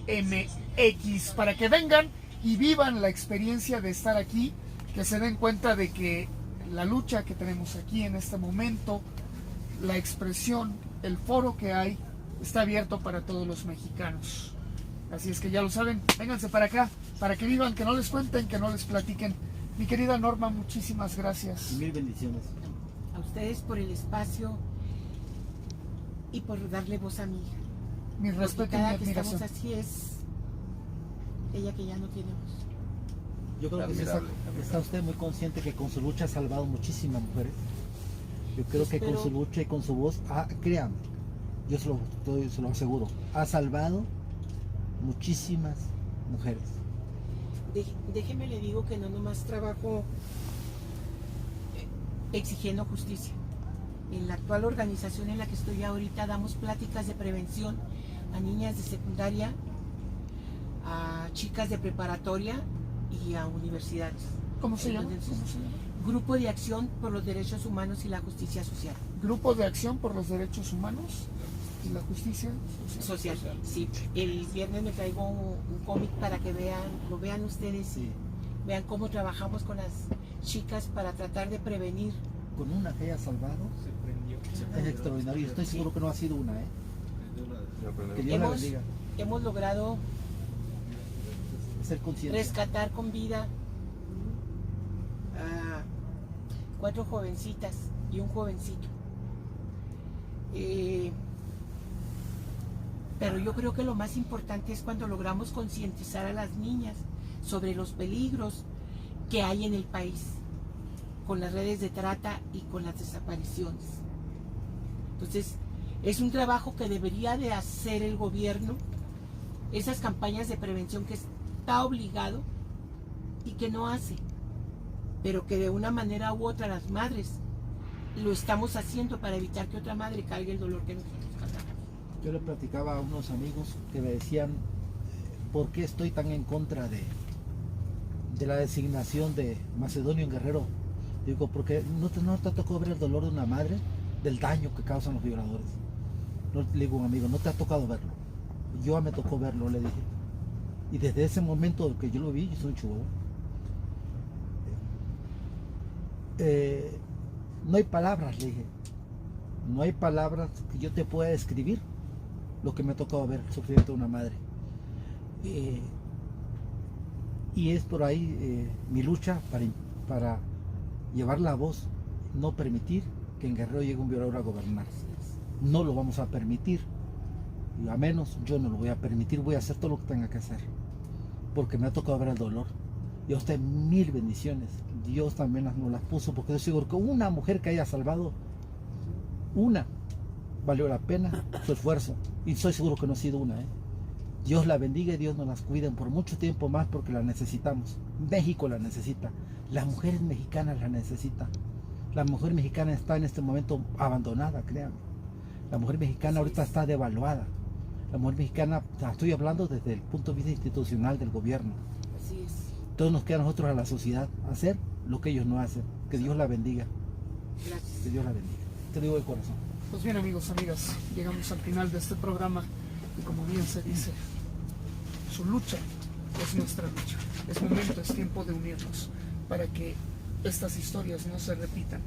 www.campamentomexico.org.mx para que vengan y vivan la experiencia de estar aquí, que se den cuenta de que la lucha que tenemos aquí en este momento, la expresión, el foro que hay, está abierto para todos los mexicanos. Así es que ya lo saben, vénganse para acá, para que vivan, que no les cuenten, que no les platiquen. Mi querida Norma, muchísimas gracias.
Mil bendiciones.
A ustedes por el espacio y por darle voz a mi hija.
Mi
Porque
respeto y mi
cada que estamos
admiración.
así es ella que ya no tiene voz.
Yo creo que
Admirable.
está usted muy consciente que con su lucha ha salvado muchísimas mujeres. Yo creo que con
Espero-
su lucha y con su voz, créanme, yo se lo aseguro, ha salvado muchísimas mujeres.
Déjeme le digo que no nomás trabajo exigiendo justicia. En la actual organización en la que estoy ahorita damos pláticas de prevención a niñas de secundaria, a chicas de preparatoria y a universidades.
¿Cómo se llama?
Entonces,
¿Cómo se llama?
Grupo de Acción por los Derechos Humanos y la Justicia Social.
Grupo de Acción por los Derechos Humanos y la Justicia Social.
Social. Sí. El viernes me traigo un cómic para que lo vean ustedes y vean cómo trabajamos con las chicas para tratar de prevenir.
Con una que haya salvado, es extraordinario. Estoy seguro que no ha sido una, ¿eh? Que Dios la bendiga.
Hemos logrado
Ser consciente.
rescatar con vida a 4 jovencitas y un jovencito. Pero yo creo que lo más importante es cuando logramos concientizar a las niñas sobre los peligros que hay en el país con las redes de trata y con las desapariciones. Entonces, es un trabajo que debería de hacer el gobierno, esas campañas de prevención que está obligado y que no hace, pero que de una manera u otra las madres lo estamos haciendo para evitar que otra madre cargue el dolor que nosotros cargamos.
Yo le platicaba a unos amigos que me decían por qué estoy tan en contra de la designación de Macedonio en Guerrero. Digo, porque no te tocó ver el dolor de una madre, del daño que causan los violadores. No, le digo a un amigo, no te ha tocado verlo. Yo me tocó verlo, le dije. Y desde ese momento que yo lo vi, yo soy un chihuahua. No hay palabras, le dije. No hay palabras que yo te pueda describir lo que me ha tocado ver el sufrimiento de una madre. Y es por ahí mi lucha para llevar la voz, no permitir que en Guerrero llegue un violador a gobernar. No lo vamos a permitir, y a menos yo no lo voy a permitir. Voy a hacer todo lo que tenga que hacer, porque me ha tocado ver el dolor. Y a usted mil bendiciones. Dios también nos las puso, porque yo seguro que una mujer que haya salvado, una, valió la pena su esfuerzo. Y soy seguro que no ha sido una, ¿eh? Dios la bendiga y Dios nos las cuide por mucho tiempo más, porque la necesitamos. México la necesita. Las mujeres mexicanas la necesitan. La mujer mexicana está en este momento abandonada, créanme. La mujer mexicana ahorita está devaluada. La mujer mexicana, estoy hablando desde el punto de vista institucional del gobierno.
Así es.
Entonces nos queda a nosotros, a la sociedad, hacer lo que ellos no hacen. Que Dios la bendiga.
Gracias.
Que Dios la bendiga. Te digo de corazón.
Pues bien, amigos, amigas, llegamos al final de este programa y como bien se dice, su lucha es nuestra lucha. Es momento, es tiempo de unirnos para que estas historias no se repitan.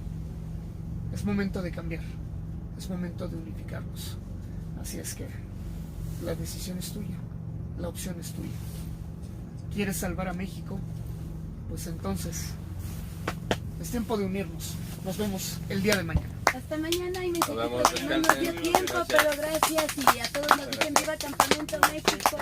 Es momento de cambiar, es momento de unificarnos. Así es que la decisión es tuya, la opción es tuya. ¿Quieres salvar a México? Pues entonces es tiempo de unirnos. Nos vemos el día de mañana.
Hasta mañana y
Nos vemos,
no nos dio
descansen.
tiempo,
Gracias.
pero gracias y a todos nos dicen viva Campamento México.